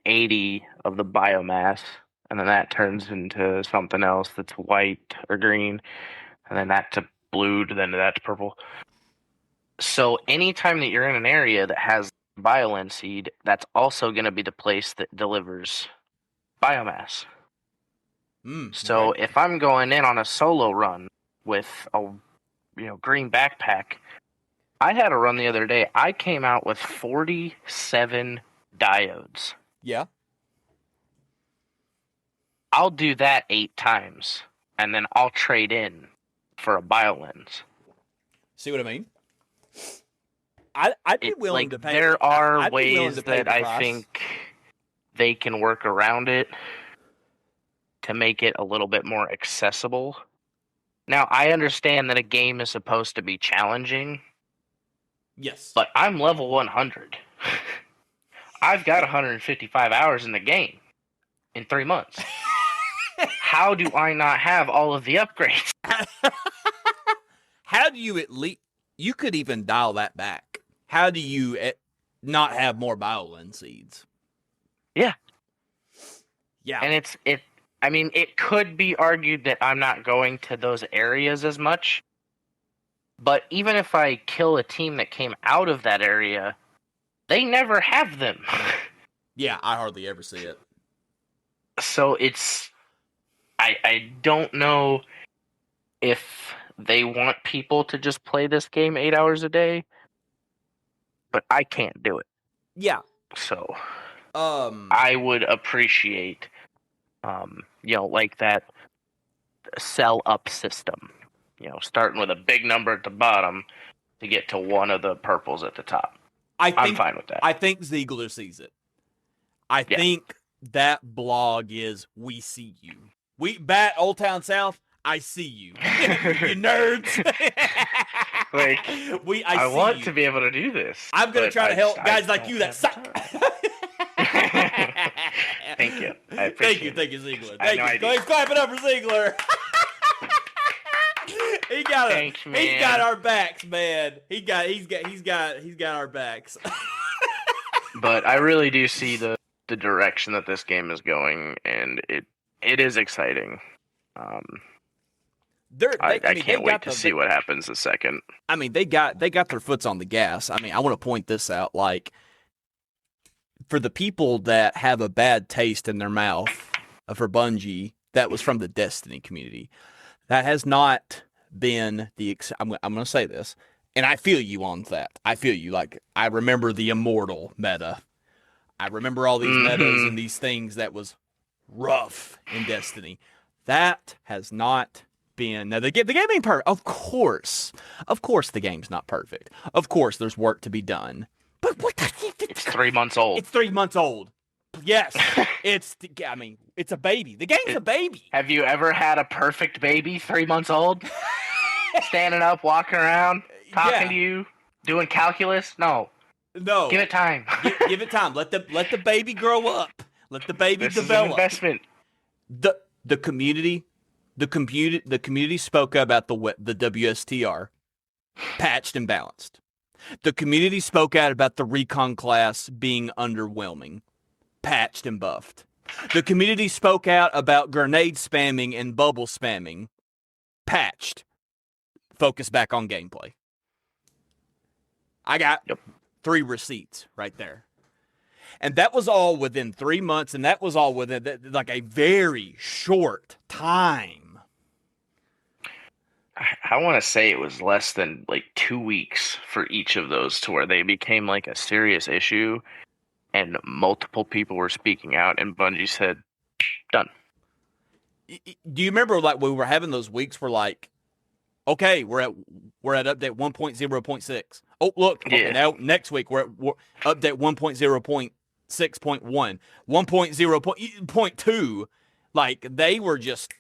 80 of the biomass, and then that turns into something else that's white or green, and then that to blue, then that to purple. So anytime that you're in an area that has BioLens seed, that's also going to be the place that delivers biomass. So if I'm going in on a solo run with a green backpack, I had a run the other day. I came out with 47 diodes. Yeah. I'll do that 8 times, and then I'll trade in for a BioLens. See what I mean? I'd be willing to pay. There are ways that I think they can work around it to make it a little bit more accessible. Now, I understand that a game is supposed to be challenging. Yes. But I'm level 100. I've got 155 hours in the game. in 3 months. How do I not have all of the upgrades? How do you at least... You could even dial that back. How do you not have more violin seeds? Yeah. Yeah. And it could be argued that I'm not going to those areas as much. But even if I kill a team that came out of that area, they never have them. Yeah, I hardly ever see it. So it's... I don't know if they want people to just play this game 8 hours a day, but I can't do it. Yeah. So Um, I would appreciate, like that sell up system. Starting with a big number at the bottom to get to one of the purples at the top. I'm fine with that. I think Ziegler sees it. I think that blog is, we see you. Old Town South, I see you. You nerds. I want to be able to do this. I'm going to try to help guys like you that suck. Thank you. I appreciate it. Thank you, Ziegler. Thank you. Go ahead, clap it up for Ziegler. He got our backs, man. He's got our backs. But I really do see the direction that this game is going, and it is exciting. I can't wait to see what happens the second. I mean, they got their foots on the gas. I mean, I want to point this out. Like, for the people that have a bad taste in their mouth for Bungie, that was from the Destiny community. That has not been I'm going to say this, and I feel you on that. I feel you. Like, I remember the Immortal meta. I remember all these metas and these things that was rough in Destiny. That has not been... Now, the game ain't perfect. Of course, the game's not perfect. Of course, there's work to be done. But what the... It's 3 months old. It's 3 months old. Yes. It's a baby. The game's a baby. Have you ever had a perfect baby 3 months old? Standing up, walking around, talking to you, doing calculus? No. Give it time. Give it time. Let the baby grow up. Let the baby develop. Is an investment. The community spoke about the WSTR, patched and balanced. The community spoke out about the recon class being underwhelming, patched and buffed. The community spoke out about grenade spamming and bubble spamming, patched. Focus back on gameplay. I got 3 receipts right there. And that was all within 3 months, and that was all within like a very short time. I want to say it was less than like 2 weeks for each of those to where they became like a serious issue, and multiple people were speaking out, and Bungie said, done. Do you remember, like, we were having those weeks where, like, okay, we're at update 1.0.6. Oh, look, okay, now next week we're update 1.0.6.1, 1.0.2. Like, they were just...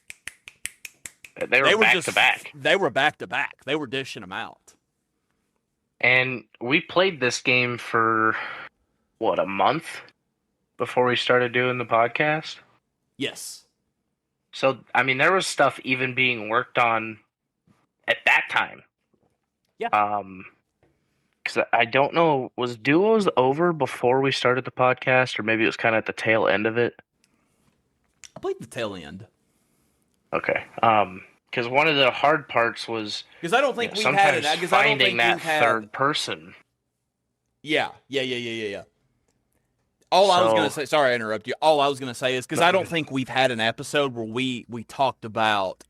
They were back to back. They were back to back. They were dishing them out. And we played this game for, a month before we started doing the podcast? Yes. So, I mean, there was stuff even being worked on at that time. Yeah. Because I don't know, was Duos over before we started the podcast, or maybe it was kind of at the tail end of it? I played the tail end. Okay. Because one of the hard parts was because I don't think we've had it. Finding that third person. Yeah. All I was going to say, sorry I interrupt you. All I was going to say is because I don't think we've had an episode where we talked about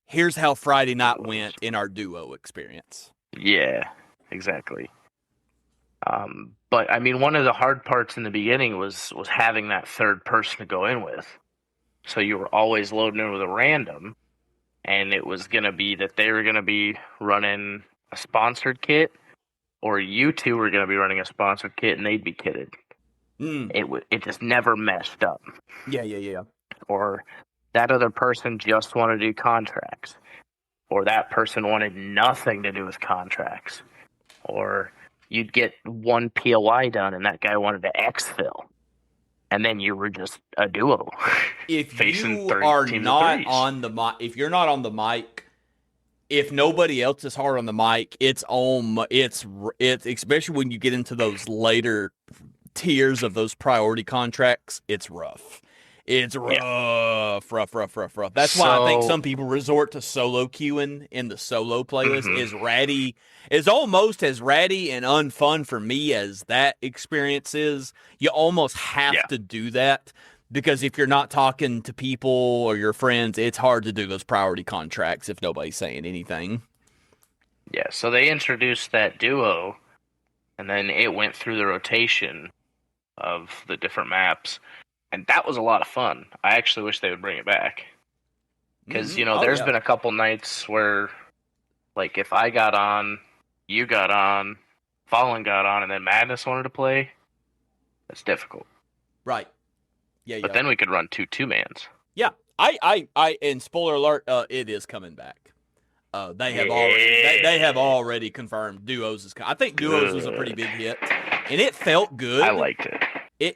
here's how Friday night went in our duo experience. Yeah, exactly. But I mean, one of the hard parts in the beginning was having that third person to go in with. So you were always loading in with a random, and it was going to be that they were going to be running a sponsored kit, or you two were going to be running a sponsored kit, and they'd be kitted. It just never meshed up. Yeah. Or that other person just wanted to do contracts, or that person wanted nothing to do with contracts, or you'd get one POI done, and that guy wanted to exfil. and then you were just a duo. If facing you 30 are teams of not threes. on the mic, if you're not on the mic, if nobody else is hard on the mic, it's especially when you get into those later tiers of those priority contracts, it's rough. It's rough, rough. That's why I think So- some people resort to solo queuing in the solo playlist. Mhm. Is almost as ratty and unfun for me as that experience is. You almost have Yeah. to do that because if you're not talking to people or your friends, it's hard to do those priority contracts if nobody's saying anything. Yeah, so they introduced that duo, and then it went through the rotation of the different maps, and that was a lot of fun. I actually wish they would bring it back. Because, Mhm. Oh, there's yeah. been a couple nights where, like, if I got on, you got on, Fallen got on, and then Madness wanted to play, that's difficult. Right. Yeah, But then we could run two-mans. Yeah, and spoiler alert, it is coming back. They have already confirmed duos is. I think duos was a pretty big hit, and it felt good. I liked it.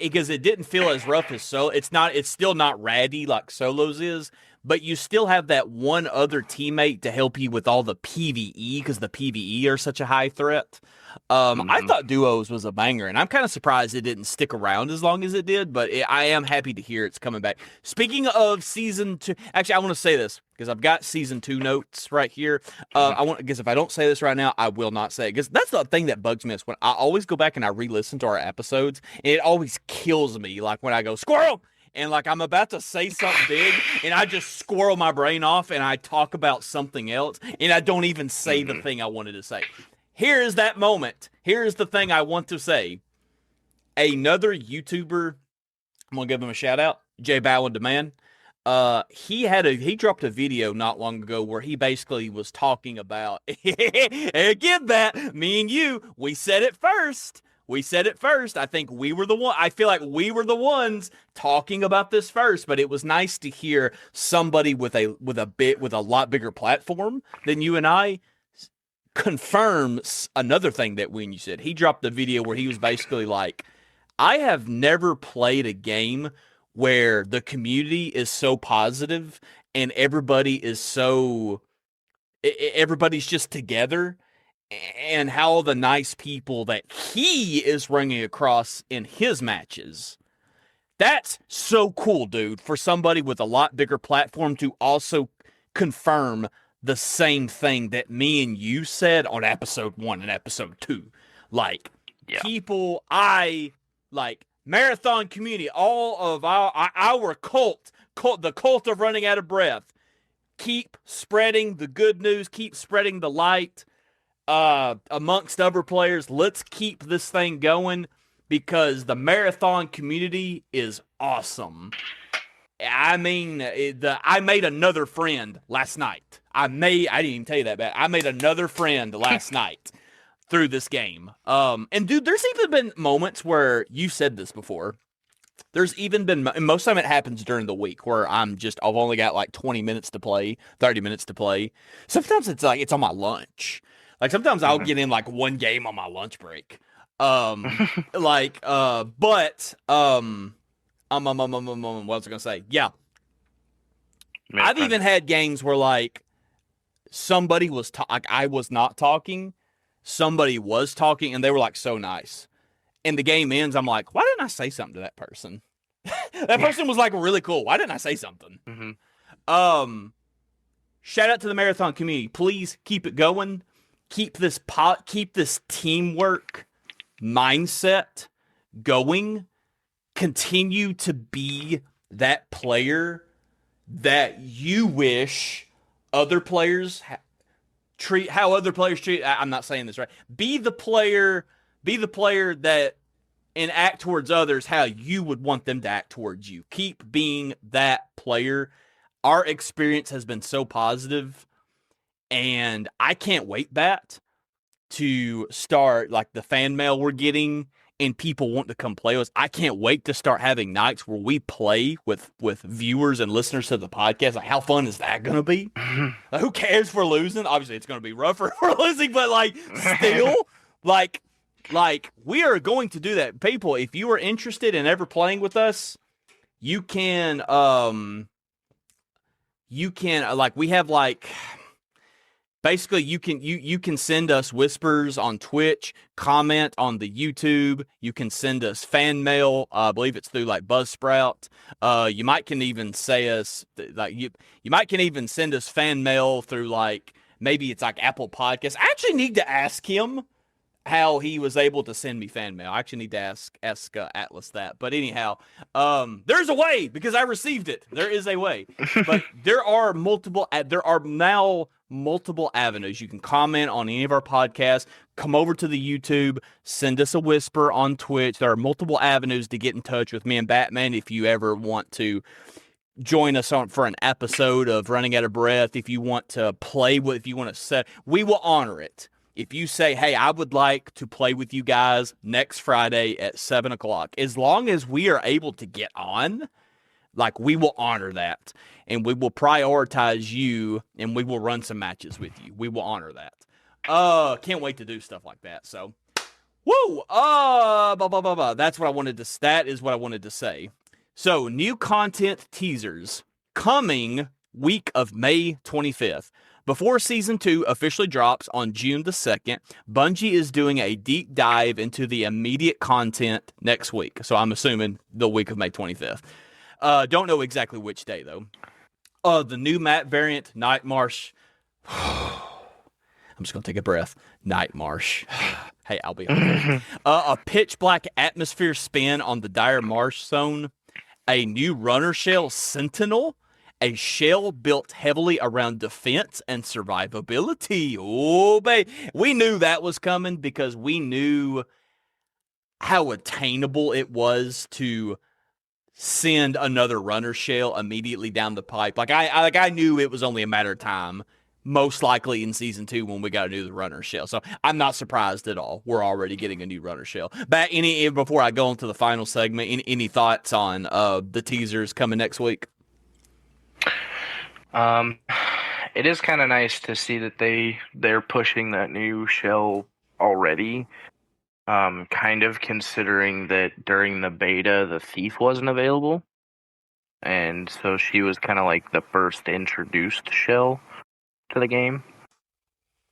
Because it didn't feel as rough as solo. It's still not ratty like solos is, but you still have that one other teammate to help you with all the PvE because the PvE are such a high threat. I thought duos was a banger, and I'm kind of surprised it didn't stick around as long as it did, but I am happy to hear it's coming back. Speaking of season 2, actually, I want to say this because I've got season 2 notes right here. Because if I don't say this right now, I will not say it because that's the thing that bugs me is when I always go back and I re-listen to our episodes, and it always kills me. Like when I go squirrel. And like I'm about to say something big, and I just squirrel my brain off, and I talk about something else, and I don't even say the thing I wanted to say. Here is that moment. Here is the thing I want to say. Another YouTuber, I'm gonna give him a shout out, J Bow and Demand. He dropped a video not long ago where he basically was talking about again that me and you, we said it first. We said it first. I think we were the one. I feel like we were the ones talking about this first, but it was nice to hear somebody with a lot bigger platform than you and I confirm another thing that when you said. He dropped a video where he was basically like, I have never played a game where the community is so positive and everybody's just together, and how the nice people that he is running across in his matches. That's so cool, dude, for somebody with a lot bigger platform to also confirm the same thing that me and you said on episode 1 and episode 2. Like, people, marathon community, all of our cult, the cult of running out of breath, keep spreading the good news, keep spreading the light amongst other players. Let's keep this thing going because the marathon community is awesome. I mean, I made another friend last night. I didn't even tell you that bad. I made another friend last night through this game. And dude, there's even been moments where you said this before. There's even been, and most of the time it happens during the week where I've only got like 20 minutes to play, 30 minutes to play. Sometimes it's on my lunch. Like sometimes I'll get in like one game on my lunch break. What was I gonna say? Yeah. I've even had games where like somebody was I was not talking, somebody was talking, and they were like so nice. And the game ends, I'm like, why didn't I say something to that person? That person was like really cool. Why didn't I say something? Shout out to the marathon community. Please keep it going. Keep this teamwork mindset going. Continue to be that player that you wish other players treat. How other players treat. I'm not saying this right. Be the player that and act towards others how you would want them to act towards you. Keep being that player. Our experience has been so positive, and I can't wait to start like the fan mail we're getting and people want to come play with us. I can't wait to start having nights where we play with viewers and listeners to the podcast. Like, how fun is that going to be? Like, who cares if we're losing? Obviously, it's going to be rougher if we're losing, but like, still, like, Like, we are going to do that. People, if you are interested in ever playing with us, you can, like, we have, like, basically, you can send us whispers on Twitch, comment on the YouTube. You can send us fan mail. I believe it's through like Buzzsprout. You might can even say us like you might can even send us fan mail through like maybe it's like Apple Podcasts. I actually need to ask him how he was able to send me fan mail. I actually need to ask Atlas that. But anyhow, there's a way because I received it. There is a way, but there are now multiple avenues. You can comment on any of our podcasts. Come over to the YouTube. Send us a whisper on Twitch. There are multiple avenues to get in touch with me and Batman if you ever want to join us on for an episode of Running Out of Breath. If you want to play with, if you want to set, we will honor it. If you say, hey, I would like to play with you guys next Friday at 7 o'clock, as long as we are able to get on, like, we will honor that. And we will prioritize you, and we will run some matches with you. We will honor that. Can't wait to do stuff like that. So, woo! That's what I wanted to, that is what I wanted to say. So, new content teasers coming week of May 25th. Before Season 2 officially drops on June the 2nd, Bungie is doing a deep dive into the immediate content next week. So I'm assuming the week of May 25th. Don't know exactly which day, though. The new map variant, Night Marsh. I'm just going to take a breath. Night Marsh. Hey, I'll be okay. A pitch black atmosphere spin on the Dire Marsh zone. A new runner shell Sentinel. A shell built heavily around defense and survivability. Oh, babe. We knew that was coming because we knew how attainable it was to send another runner shell immediately down the pipe. Like I knew it was only a matter of time, most likely in Season 2 when we got to do the runner shell. So I'm not surprised at all. We're already getting a new runner shell. But before I go into the final segment, any thoughts on the teasers coming next week? It is kind of nice to see that they're pushing that new shell already. Kind of considering that during the beta, the Thief wasn't available. And so she was kind of like the first introduced shell to the game.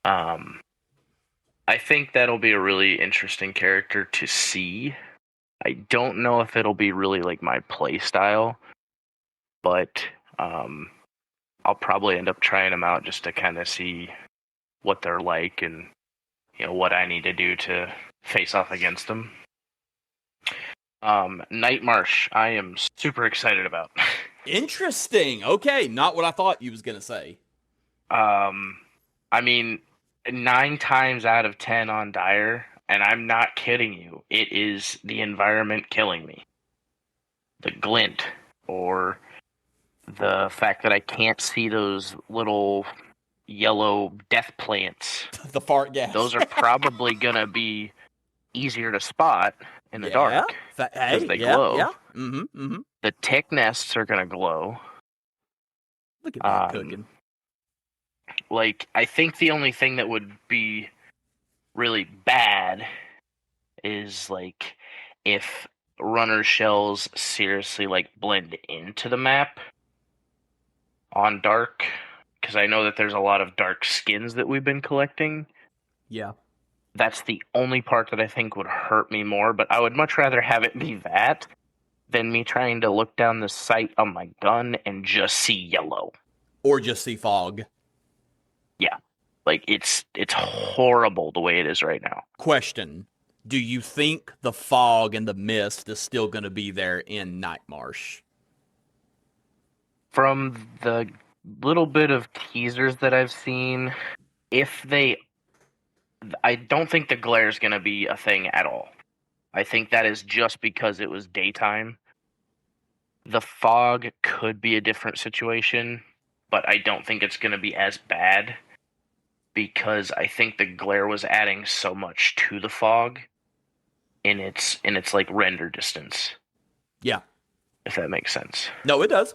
I think that'll be a really interesting character to see. I don't know if it'll be really like my play style, but I'll probably end up trying them out just to kind of see what they're like and what I need to do to face off against them. Night Marsh, I am super excited about. Interesting. Okay, not what I thought you was gonna say. I mean, 9 times out of 10 on Dire, and I'm not kidding you, it is the environment killing me. The glint, or the fact that I can't see those little yellow death plants. The fart gas. Those are probably going to be easier to spot in the dark because they glow. Yeah. The tick nests are going to glow. Look at that cooking. Like, I think the only thing that would be really bad is, like, if runner shells seriously, like, blend into the map on dark, because I know that there's a lot of dark skins that we've been collecting. Yeah. That's the only part that I think would hurt me more, but I would much rather have it be that than me trying to look down the sight on my gun and just see yellow. Or just see fog. Yeah. Like, it's horrible the way it is right now. Question. Do you think the fog and the mist is still going to be there in Night Marsh? From the little bit of teasers that I've seen, I don't think the glare is going to be a thing at all. I think that is just because it was daytime. The fog could be a different situation, but I don't think it's going to be as bad because I think the glare was adding so much to the fog in its like render distance. Yeah. If that makes sense. No, it does.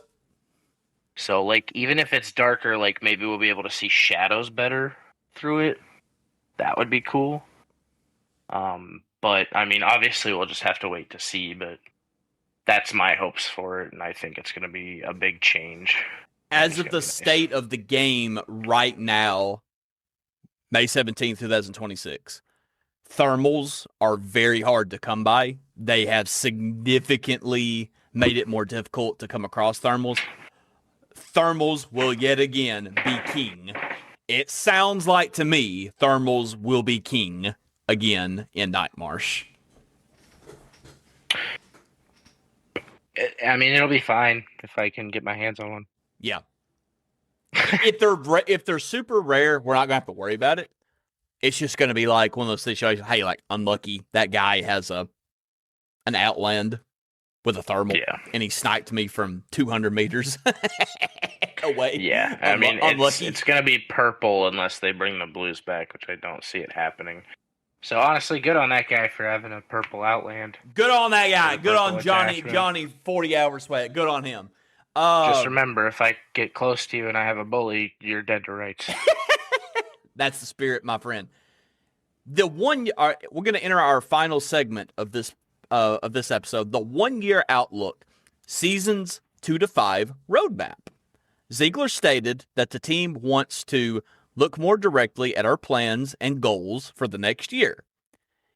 So, like, even if it's darker, like, maybe we'll be able to see shadows better through it. That would be cool. But I mean, obviously, we'll just have to wait to see. But that's my hopes for it, and I think it's going to be a big change. As of the state of the game right now, May 17th, 2026, thermals are very hard to come by. They have significantly made it more difficult to come across thermals. Thermals will yet again be king. It sounds like to me thermals will be king again in Nightmarsh. I mean, it'll be fine if I can get my hands on one. Yeah. if they're super rare, we're not gonna have to worry about it. It's just gonna be like one of those situations. Hey, like unlucky, that guy has an outland with a thermal, and he sniped me from 200 meters away. Yeah, I mean, it's gonna be purple unless they bring the blues back, which I don't see it happening. So honestly, good on that guy for having a purple outland. Good on that guy. Good on Johnny 40 hour sweat. Good on him. Just remember, if I get close to you and I have a bully, you're dead to rights. That's the spirit, my friend. We're going to enter our final segment of this episode, the 1 year outlook, seasons 2 to 5 roadmap. Ziegler stated that the team wants to look more directly at our plans and goals for the next year.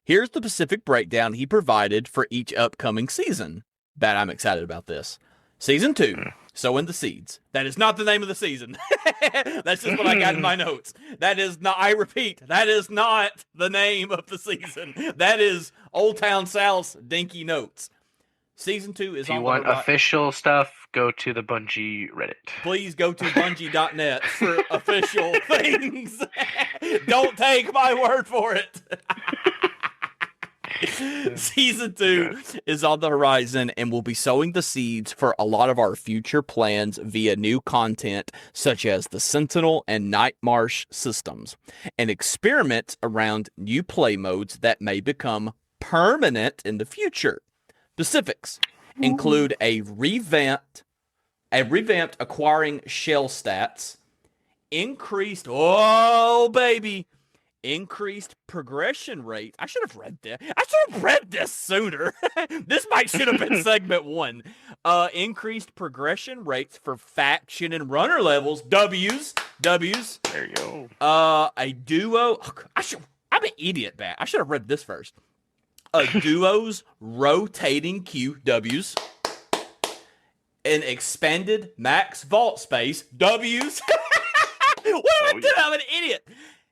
Here's the specific breakdown he provided for each upcoming season. Bet I'm excited about this. Season 2, Sowing the Seeds. That is not the name of the season. That's just what I got in my notes. That is not, I repeat, that is not the name of the season. That is Old Town South's Dinky Notes. Season 2 is on the horizon. If you want official stuff, go to the Bungie Reddit. Please go to Bungie.net for official things. Don't take my word for it. Season 2 is on the horizon, and we'll be sowing the seeds for a lot of our future plans via new content such as the Sentinel and Nightmarsh systems, and experiments around new play modes that may become permanent in the future. Specifics include a revamped acquiring shell stats, increased progression rate. I should have read this. I should have read this sooner. This should have been segment 1. Increased progression rates for faction and runner levels. W's. There you go. A duo. I'm an idiot, Bat. I should have read this first. A duo's rotating QWs. An expanded max vault space. W's. What am I doing? I'm an idiot.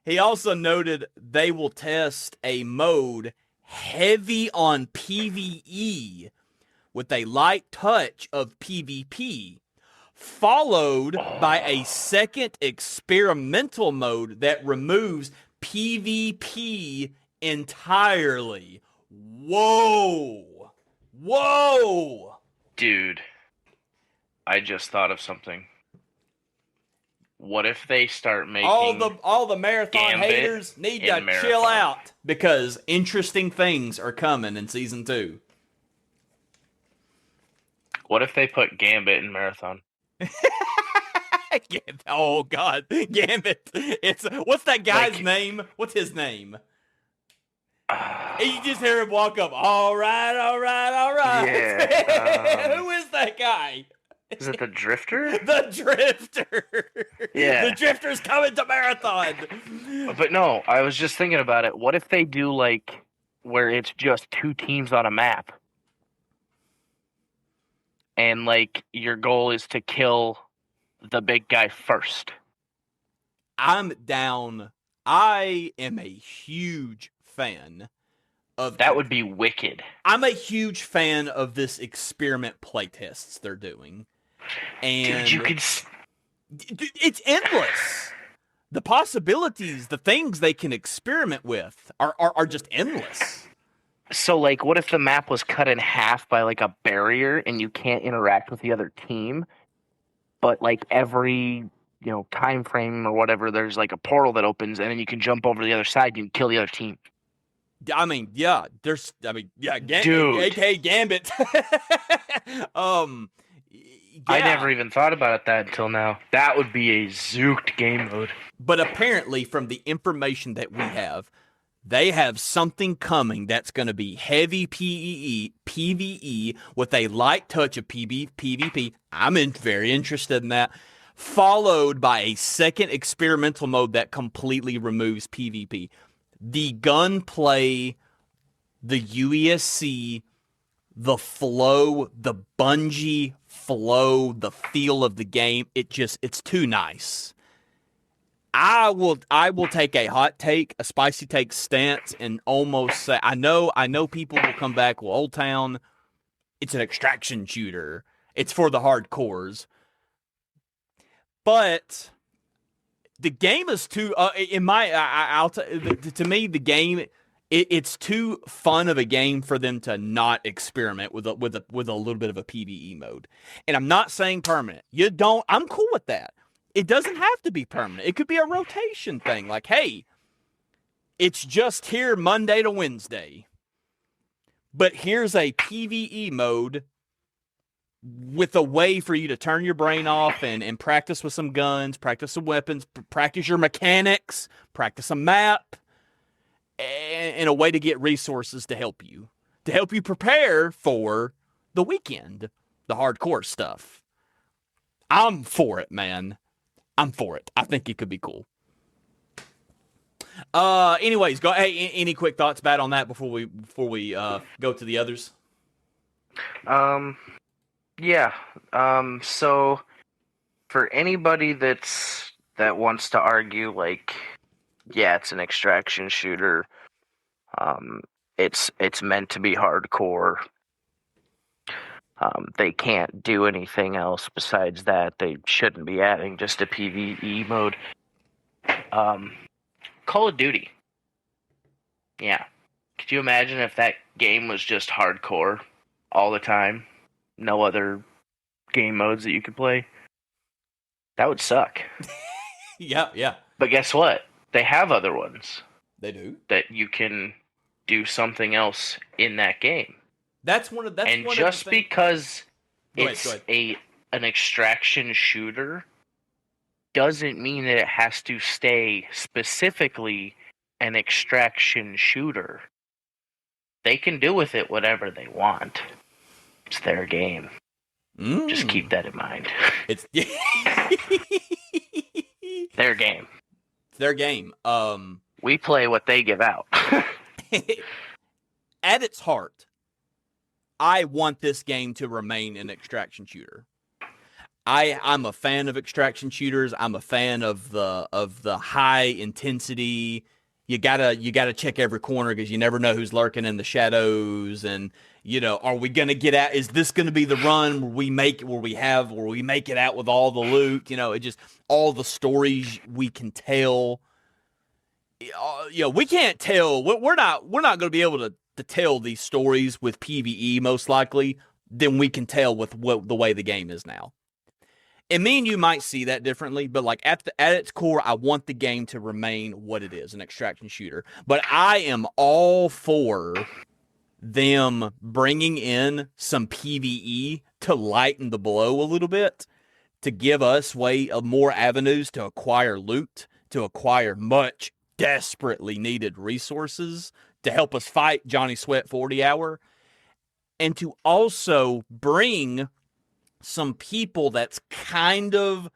He also noted they will test a mode heavy on PvE with a light touch of PvP, followed by a second experimental mode that removes PvP entirely. Whoa! Dude, I just thought of something. What if they start making all the marathon haters need to chill out, because interesting things are coming in season 2. What if they put Gambit in Marathon? Oh God, Gambit! What's that guy's name? What's his name? You just hear him walk up. All right. Yeah. Who is that guy? Is it the Drifter? The Drifter. Yeah. The Drifter's coming to Marathon. But no, I was just thinking about it. What if they do like where it's just 2 teams on a map? And like your goal is to kill the big guy first. I'm down. I am a huge fan of that. Would be wicked. I'm a huge fan of this experiment playtests they're doing. And dude, you can. It's endless. The possibilities, the things they can experiment with are just endless. So, like, what if the map was cut in half by like a barrier, and you can't interact with the other team, but like every time frame or whatever, there's like a portal that opens, and then you can jump over to the other side, and you can kill the other team. Dude. aka Gambit. I never even thought about that until now. That would be a zooked game mode. But apparently, from the information that we have, They have something coming that's going to be heavy PvE with a light touch of PvP. I'm very interested in that. Followed by a second experimental mode that completely removes PvP. The gunplay, the UESC, the flow, the Bungie flow, the feel of the game, it's too nice. I will take a hot take, a spicy take stance, and almost say I know people will come back. Well, Old Town, it's an extraction shooter. It's for the hardcores. But the game is too to me the game it's too fun of a game for them to not experiment with a little bit of a PvE mode. And I'm not saying permanent. I'm cool with that. It doesn't have to be permanent. It could be a rotation thing. Like, hey, it's just here Monday to Wednesday. But here's a PvE mode with a way for you to turn your brain off and practice with some guns, practice some weapons, practice your mechanics, practice a map, and a way to get resources to help you prepare for the weekend, the hardcore stuff. I'm for it, man. I'm for it. I think it could be cool. Anyways, go. Hey, any quick thoughts, Bat, on that before we go to the others? Yeah. So for anybody that wants to argue, like, yeah, it's an extraction shooter. It's meant to be hardcore. They can't do anything else besides that. They shouldn't be adding just a PvE mode. Call of Duty. Yeah. Could you imagine if that game was just hardcore all the time? No other game modes that you could play? That would suck. Yeah. But guess what? They have other ones. They do. That you can do something else in that game. That's one of the because Go it's ahead. an extraction shooter doesn't mean that it has to stay specifically an extraction shooter. They can do with it whatever they want. It's their game. Just keep that in mind. It's their game. It's their game. We play what they give out. At its heart, I want this game to remain an extraction shooter. I'm a fan of extraction shooters. I'm a fan of the high intensity. You gotta check every corner because you never know who's lurking in the shadows. And are we gonna get out? Is this gonna be the run where we make it out with all the loot? It just all the stories we can tell. We can't tell. We're not going to be able to tell these stories with PvE most likely than we can tell with the way the game is now. And me and you might see that differently, but like at its core, I want the game to remain what it is, an extraction shooter. But I am all for them bringing in some PvE to lighten the blow a little bit, to give us more avenues to acquire loot, to acquire much desperately needed resources to help us fight Johnny Sweat 40 Hour, and to also bring some people that's a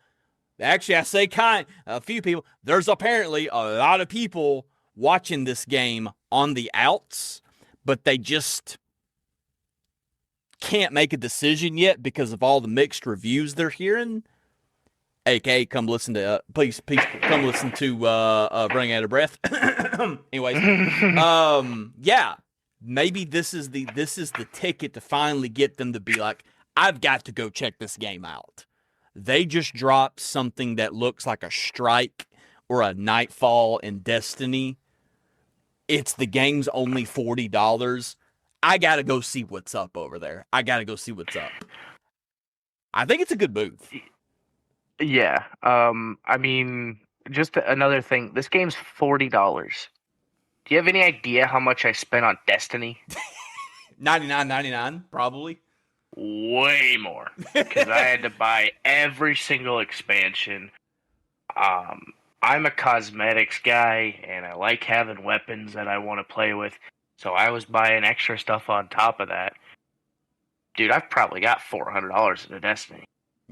few people, there's apparently a lot of people watching this game on the outs, but they just can't make a decision yet because of all the mixed reviews they're hearing. AKA, come listen to, please come listen to Running Out of Breath. Anyways, yeah, maybe this is the ticket to finally get them to be like, I've got to go check this game out. They just dropped something that looks like a Strike or a Nightfall in Destiny. The game's only $40. I gotta go see what's up over there. I think it's a good move. Yeah. I mean, just another thing. This game's $40. Do you have any idea how much I spent on Destiny? $99.99, probably. Way more. Because I had to buy every single expansion. I'm a cosmetics guy, and I I like having weapons that I want to play with. So I was buying extra stuff on top of that. Dude, I've probably got $400 into Destiny.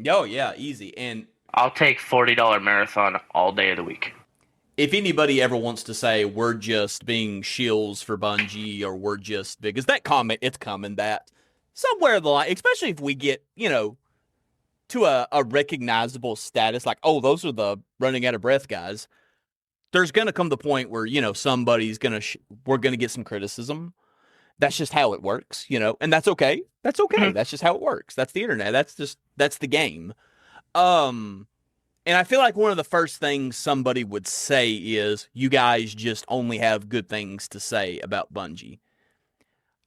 Oh yeah, easy. And I'll take $40 marathon all day of the week. if anybody ever wants to say we're just being shills for Bungie or we're just because that comment, it's coming that somewhere the line, especially if we get, to a recognizable status, like, oh, those are the running out of breath guys. There's going to come the point where, somebody's going to, we're going to get some criticism. That's just how it works, and that's okay. That's okay. Mm-hmm. That's just how it works. That's the internet. That's the game. And I feel like one of the first things somebody would say is, you guys just only have good things to say about Bungie.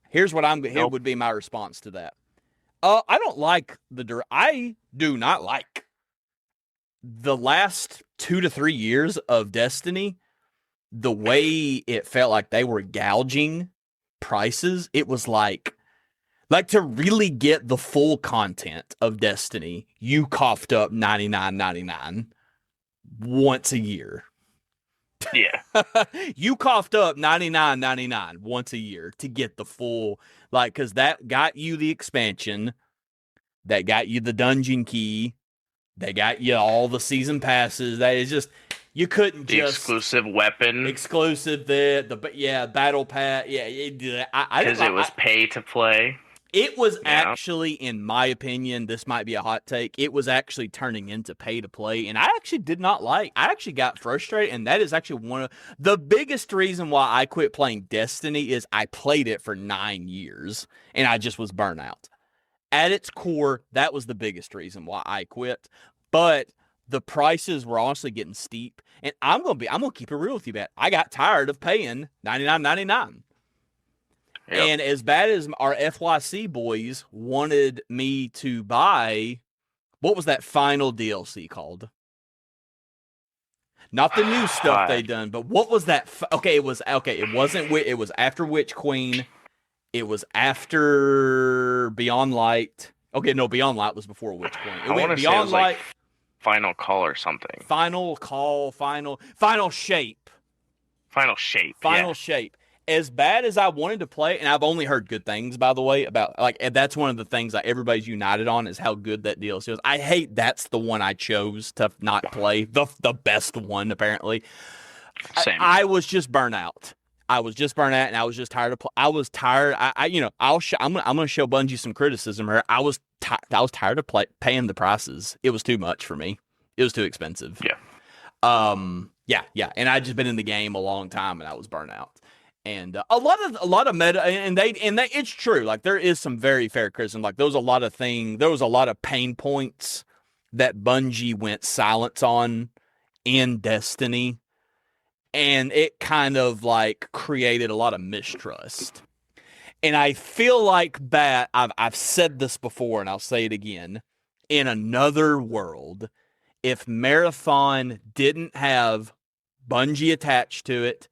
Here would be my response to that. I don't like I do not like the last 2 to 3 years of Destiny. The way it felt like they were gouging prices. It was like to really get the full content of Destiny, you coughed up $99.99 once a year. Yeah. You coughed up $99.99 once a year to get the full, because that got you the expansion, that got you the dungeon key, that got you all the season passes. That is just, you couldn't the just exclusive weapon, battle pass, because it was pay to play. It was actually, in my opinion, this might be a hot take, it was actually turning into pay to play, and I actually did not I actually got frustrated, and that is actually one of the biggest reason why I quit playing Destiny is I played it for 9 years, and I just was burnt out. At its core, that was the biggest reason why I quit, but the prices were honestly getting steep, and I'm gonna keep it real with you, man. I got tired of paying $99.99. Yep. And as bad as our FYC boys wanted me to buy, what was that final DLC called? Not the new stuff they done, but what was that? It was after Witch Queen. It was after Beyond Light. Okay, no, Beyond Light was before Witch Queen. I want to say it was like Final Call or something. Final Call, Final Shape. Final Shape. Final Shape. As bad as I wanted to play, and I've only heard good things, by the way, about, that's one of the things that everybody's united on is how good that DLC was. I hate that's the one I chose to not play, the best one, apparently. Same. I was just burnt out. And I was just tired of I was tired. I'm going to show Bungie some criticism here. I was tired of paying the prices. It was too much for me. It was too expensive. Yeah. Yeah. And I'd just been in the game a long time, and I was burnt out. And a lot of meta, and it's true. Like, there is some very fair criticism. Like, there was a lot of pain points that Bungie went silent on in Destiny, and it kind of created a lot of mistrust. And I feel like that I've said this before, and I'll say it again. In another world, if Marathon didn't have Bungie attached to it,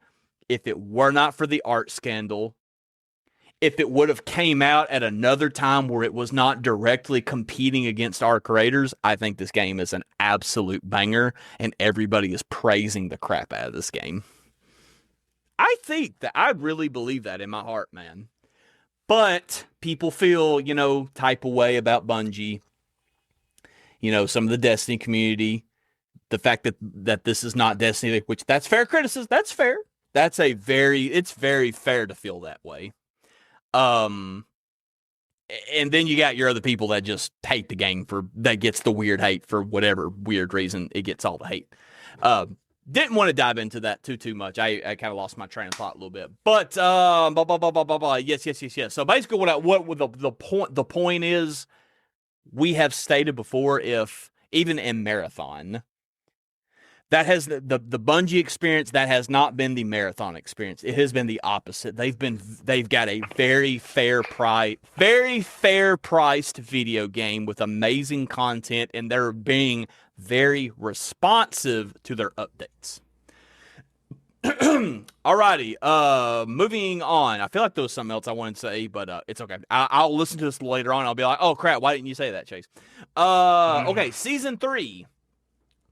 if it were not for the art scandal, if it would have came out at another time where it was not directly competing against our creators, I think this game is an absolute banger, and everybody is praising the crap out of this game. I think that I really believe that in my heart, man. But people feel, type of way about Bungie. Some of the Destiny community, the fact that this is not Destiny, which that's fair criticism. That's fair. It's very fair to feel that way. And then you got your other people that just hate the game that gets the weird hate for whatever weird reason it gets all the hate. Didn't want to dive into that too much. I kind of lost my train of thought a little bit, but yes. So basically, the point is, we have stated before, if even in Marathon, that has the Bungie experience, that has not been the Marathon experience. It has been the opposite. They've got a very fair priced video game with amazing content, and they're being very responsive to their updates. Alrighty, moving on. I feel like there was something else I wanted to say, but it's okay. I'll listen to this later on. I'll be like, oh crap, why didn't you say that, Chase? Okay, Season 3.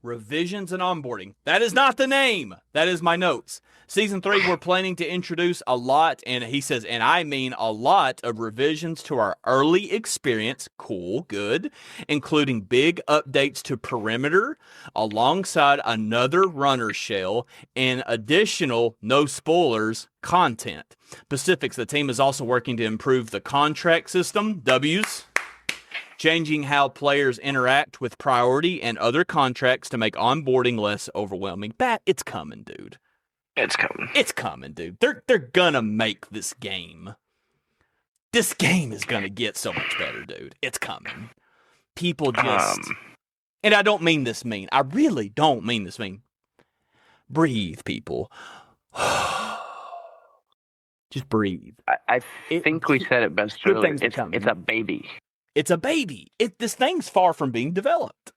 Revisions and onboarding. That is not the name. That is my notes. Season 3, we're planning to introduce a lot, and he says, and I mean a lot of revisions to our early experience. Cool, good. Including big updates to Perimeter, alongside another runner shell, and additional, no spoilers, content. Specifics, the team is also working to improve the contract system, W's, changing how players interact with priority and other contracts to make onboarding less overwhelming. It's coming, dude. It's coming. It's coming, dude. They're gonna make this game. This game is gonna get so much better, dude. It's coming. People just... and I don't mean this mean. I really don't mean this mean. Breathe, people. Just breathe. I think we said it best earlier. It's a baby. It's a baby. This thing's far from being developed.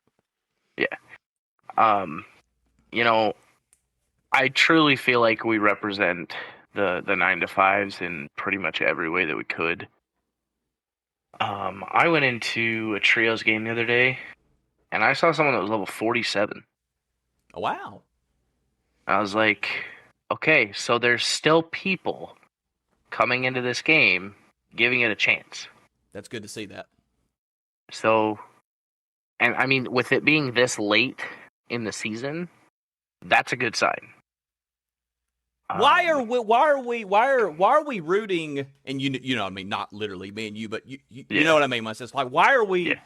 Yeah. You know, I truly feel like we represent the 9-to-5s in pretty much every way that we could. I went into a trios game the other day, and I saw someone that was level 47. Oh, wow. I was like, okay, so there's still people coming into this game, giving it a chance. That's good to see that. So, and I mean, with it being this late in the season, that's a good sign. Why are we rooting? And you know what I mean, not literally me and you, but you know what I mean. Myself, like, why are we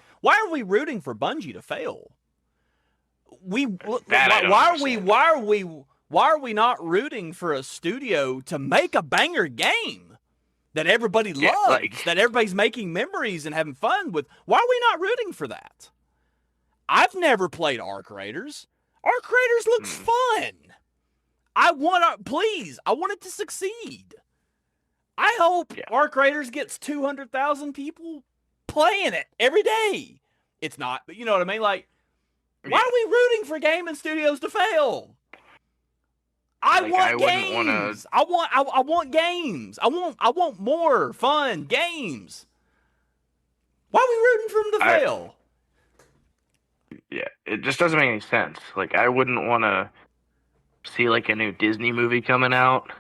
rooting for Bungie to fail? Why are we not rooting for a studio to make a banger game that everybody loves, that everybody's making memories and having fun with? Why are we not rooting for that? I've never played Arc Raiders. Arc Raiders looks fun. I want it to succeed. I hope Arc Raiders gets 200,000 people playing it every day. It's not, but you know what I mean? Like, why are we rooting for gaming studios to fail? I want games. I want games. I want more fun games. Why are we rooting for them to fail? Yeah, it just doesn't make any sense. Like, I wouldn't want to see like a new Disney movie coming out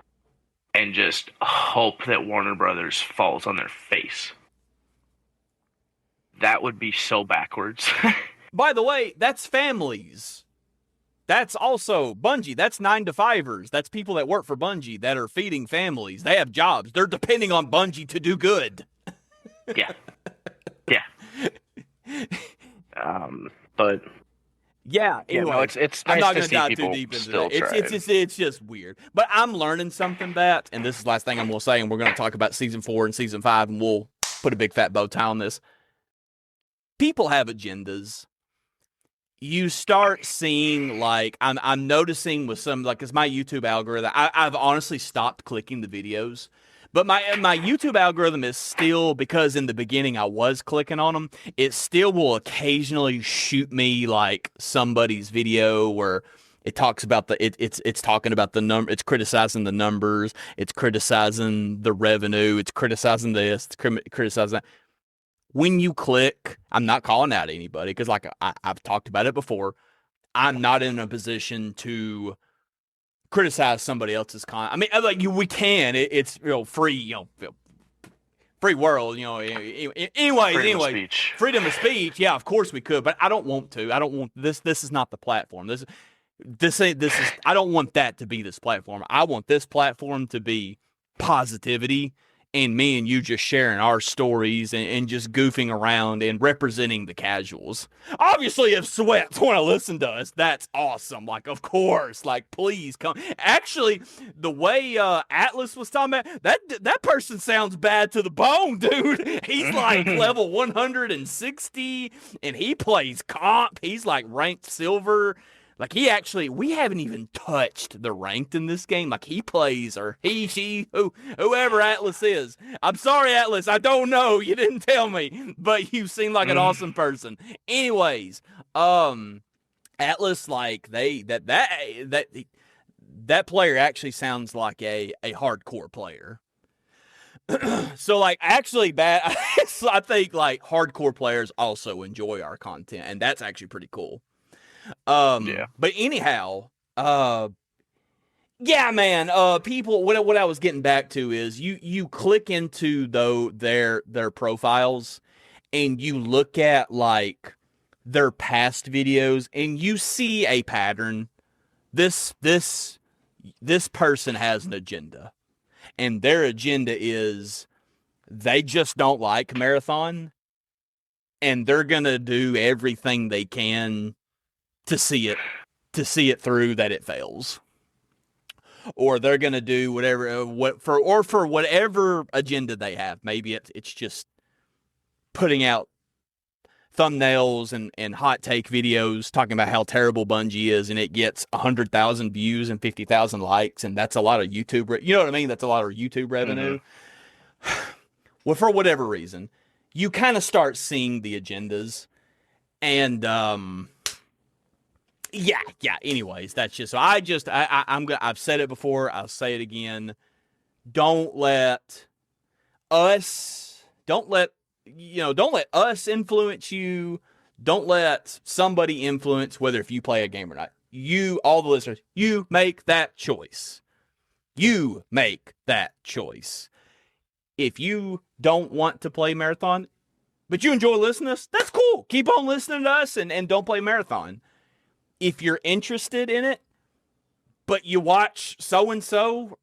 and just hope that Warner Brothers falls on their face. That would be so backwards. By the way, that's families. That's also Bungie. That's 9-to-5ers. That's people that work for Bungie that are feeding families. They have jobs. They're depending on Bungie to do good. Yeah. But yeah, anyway, no, it's nice I'm not to going to see dive people too deep into still that. It's just weird. But I'm learning something, and this is the last thing I'm going to say, and we're going to talk about Season 4 and Season 5, and we'll put a big fat bow tie on this. People have agendas. You start seeing, like, I'm noticing with some, like, it's my YouTube algorithm. I've honestly stopped clicking the videos. But my YouTube algorithm is still, because in the beginning I was clicking on them, it still will occasionally shoot me like somebody's video where it talks about it's talking about the number, it's criticizing the numbers, it's criticizing the revenue, it's criticizing this, it's criticizing that. When you click, I'm not calling out anybody because, like, I've talked about it before. I'm not in a position to criticize somebody else's content. I mean, like, we can. It's free, free world. Anyway, freedom of speech. Yeah, of course we could, but I don't want to. I don't want this. This is not the platform. This is. I don't want that to be this platform. I want this platform to be positivity. And me and you just sharing our stories and just goofing around and representing the casuals. Obviously, if Sweats want to listen to us, that's awesome. Like, of course. Like, please come. Actually, the way Atlas was talking about, that person sounds bad to the bone, dude. He's like level 160, and he plays comp. He's like ranked silver. Like, we haven't even touched the ranked in this game. Like, he plays, or he, she, whoever Atlas is. I'm sorry, Atlas. I don't know. You didn't tell me. But you seem like an awesome person. Anyways, Atlas, like, that player actually sounds like a hardcore player. So, like, actually I think, like, hardcore players also enjoy our content. And that's actually pretty cool. Yeah. But anyhow, yeah, man. People. What I was getting back to is you click into their profiles, and you look at like their past videos, and you see a pattern. This person has an agenda, and their agenda is they just don't like marathon, and they're gonna do everything they can to see it through that it fails. Or they're gonna do whatever for whatever agenda they have. Maybe it's just putting out thumbnails and hot take videos talking about how terrible Bungie is, and it gets 100,000 views and 50,000 likes, and that's a lot of YouTube. You know what I mean? That's a lot of YouTube revenue. Well, for whatever reason, you kind of start seeing the agendas, and yeah. Anyways, that's just so I've said it before. I'll say it again. Don't let us influence you. Don't let somebody influence whether if you play a game or not. You, all the listeners, you make that choice. You make that choice. If you don't want to play Marathon, but you enjoy listening to us, that's cool. Keep on listening to us and don't play Marathon. If you're interested in it, but you watch so-and-so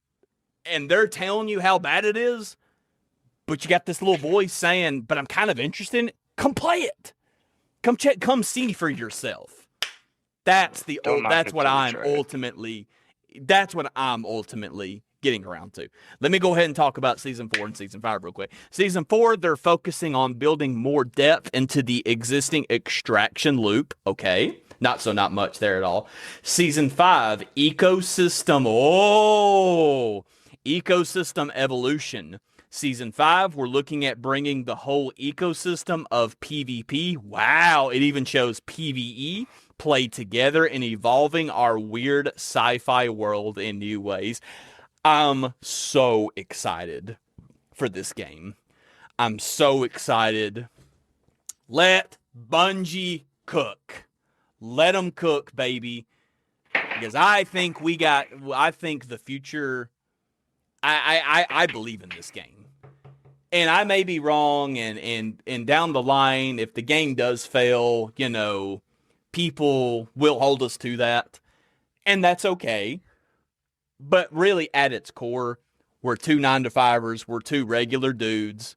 and they're telling you how bad it is, but you got this little voice saying, but I'm kind of interested in it, come play it. Come see for yourself. That's what I'm ultimately getting around to. Let me go ahead and talk about Season 4 and Season 5 real quick. Season 4, they're focusing on building more depth into the existing extraction loop. Okay. Not much there at all. Season 5, ecosystem. Oh, ecosystem evolution. Season 5, we're looking at bringing the whole ecosystem of PvP. Wow, it even shows PvE play together and evolving our weird sci-fi world in new ways. I'm so excited for this game. I'm so excited. Let Bungie cook. Let them cook, baby. Because I think the future, I believe in this game. And I may be wrong, and down the line, if the game does fail, people will hold us to that. And that's okay. But really, at its core, we're two 9-to-5ers. We're two regular dudes.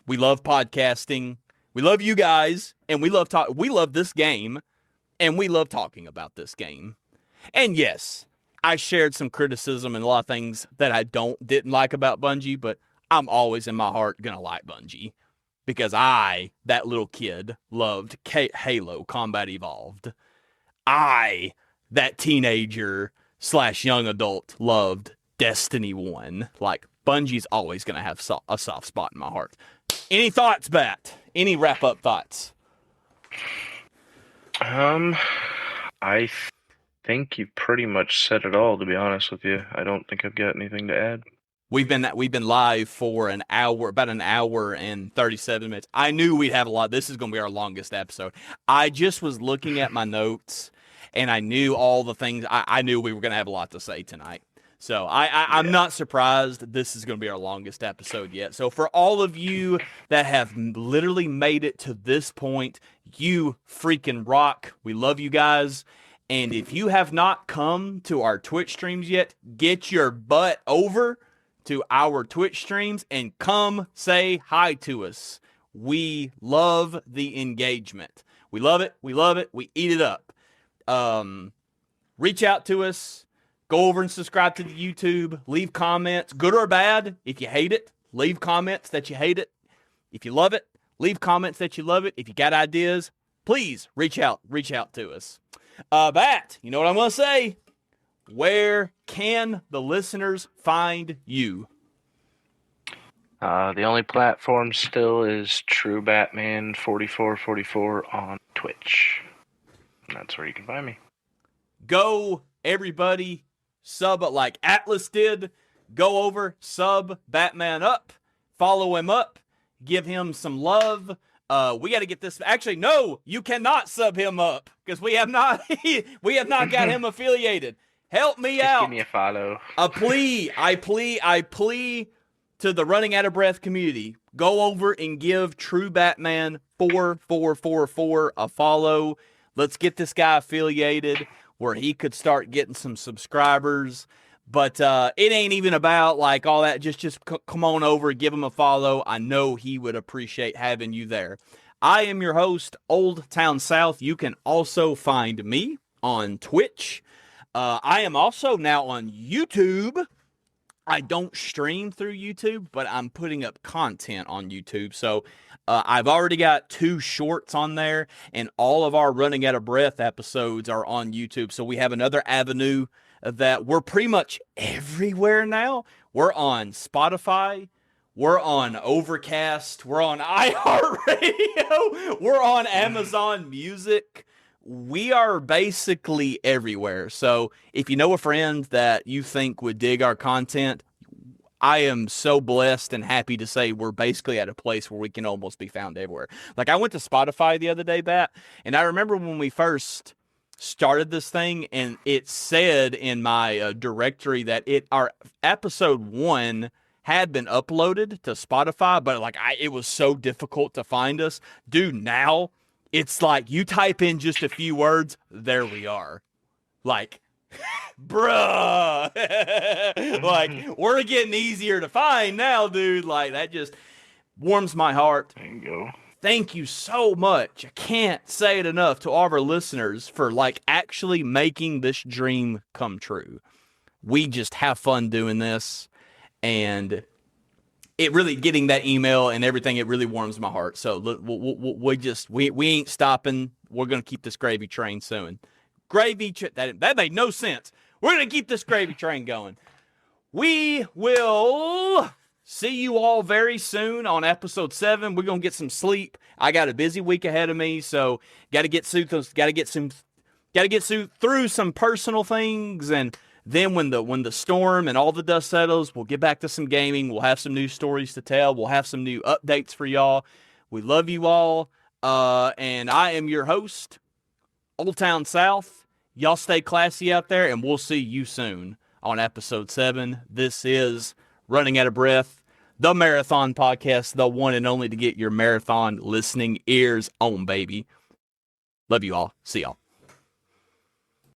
We love podcasting. We love you guys. And we love this game. And we love talking about this game. And yes, I shared some criticism and a lot of things that I didn't like about Bungie, but I'm always in my heart going to like Bungie. Because that little kid, loved Halo Combat Evolved. That teenager / young adult, loved Destiny 1. Like, Bungie's always going to have a soft spot in my heart. Any thoughts, Bat? Any wrap-up thoughts? I think you pretty much said it all, to be honest with you. I don't think I've got anything to add. We've been live for about an hour and 37 minutes. I knew we'd have a lot. This is going to be our longest episode. I just was looking at my notes, and I knew all the things. I knew we were going to have a lot to say tonight. So I'm not surprised this is going to be our longest episode yet. So for all of you that have literally made it to this point, you freaking rock. We love you guys. And if you have not come to our Twitch streams yet, get your butt over to our Twitch streams and come say hi to us. We love the engagement. We love it. We love it. We eat it up. Reach out to us. Go over and subscribe to the YouTube. Leave comments, good or bad. If you hate it, leave comments that you hate it. If you love it, leave comments that you love it. If you got ideas, please reach out to us. Bat, you know what I'm going to say? Where can the listeners find you? The only platform still is True Batman 4444 on Twitch. That's where you can find me. Go, everybody. Sub like Atlas did. Go over, sub Batman up, follow him up, give him some love. We got to get this. Actually, no, you cannot sub him up because we have not got him affiliated. Help me Just out. give me a follow. I plea to the Running Out of Breath community. Go over and give True Batman 4444 a follow. Let's get this guy affiliated where he could start getting some subscribers. But it ain't even about like all that. Just come on over, give him a follow. I know he would appreciate having you there. I am your host, Old Town South. You can also find me on Twitch. I am also now on YouTube. I don't stream through YouTube, but I'm putting up content on YouTube. So I've already got 2 shorts on there, and all of our Running Out of Breath episodes are on YouTube. So we have another avenue that we're pretty much everywhere now. We're on Spotify. We're on Overcast. We're on iHeartRadio. We're on Amazon Music. We are basically everywhere. So if you know a friend that you think would dig our content, I am so blessed and happy to say we're basically at a place where we can almost be found everywhere. Like I went to Spotify the other day, Bat, and I remember when we first started this thing and it said in my directory that our episode 1 had been uploaded to Spotify, but like it was so difficult to find us. Dude, now it's like you type in just a few words, there we are. Like, bruh. Like, we're getting easier to find now, dude. Like, that just warms my heart. There you go. Thank you so much. I can't say it enough to all of our listeners for like actually making this dream come true. We just have fun doing this, and it really getting that email and everything. It really warms my heart. So we ain't stopping. We're gonna keep this gravy train soon. That made no sense. We're gonna keep this gravy train going. We will see you all very soon on episode 7. We're gonna get some sleep. I got a busy week ahead of me, so got to get through some personal things, and then when the storm and all the dust settles, we'll get back to some gaming. We'll have some new stories to tell. We'll have some new updates for y'all. We love you all, and I am your host, Old Town South. Y'all stay classy out there, and we'll see you soon on episode 7. This is Running Out of Breath, the Marathon Podcast, the one and only to get your marathon listening ears on, baby. Love you all. See y'all.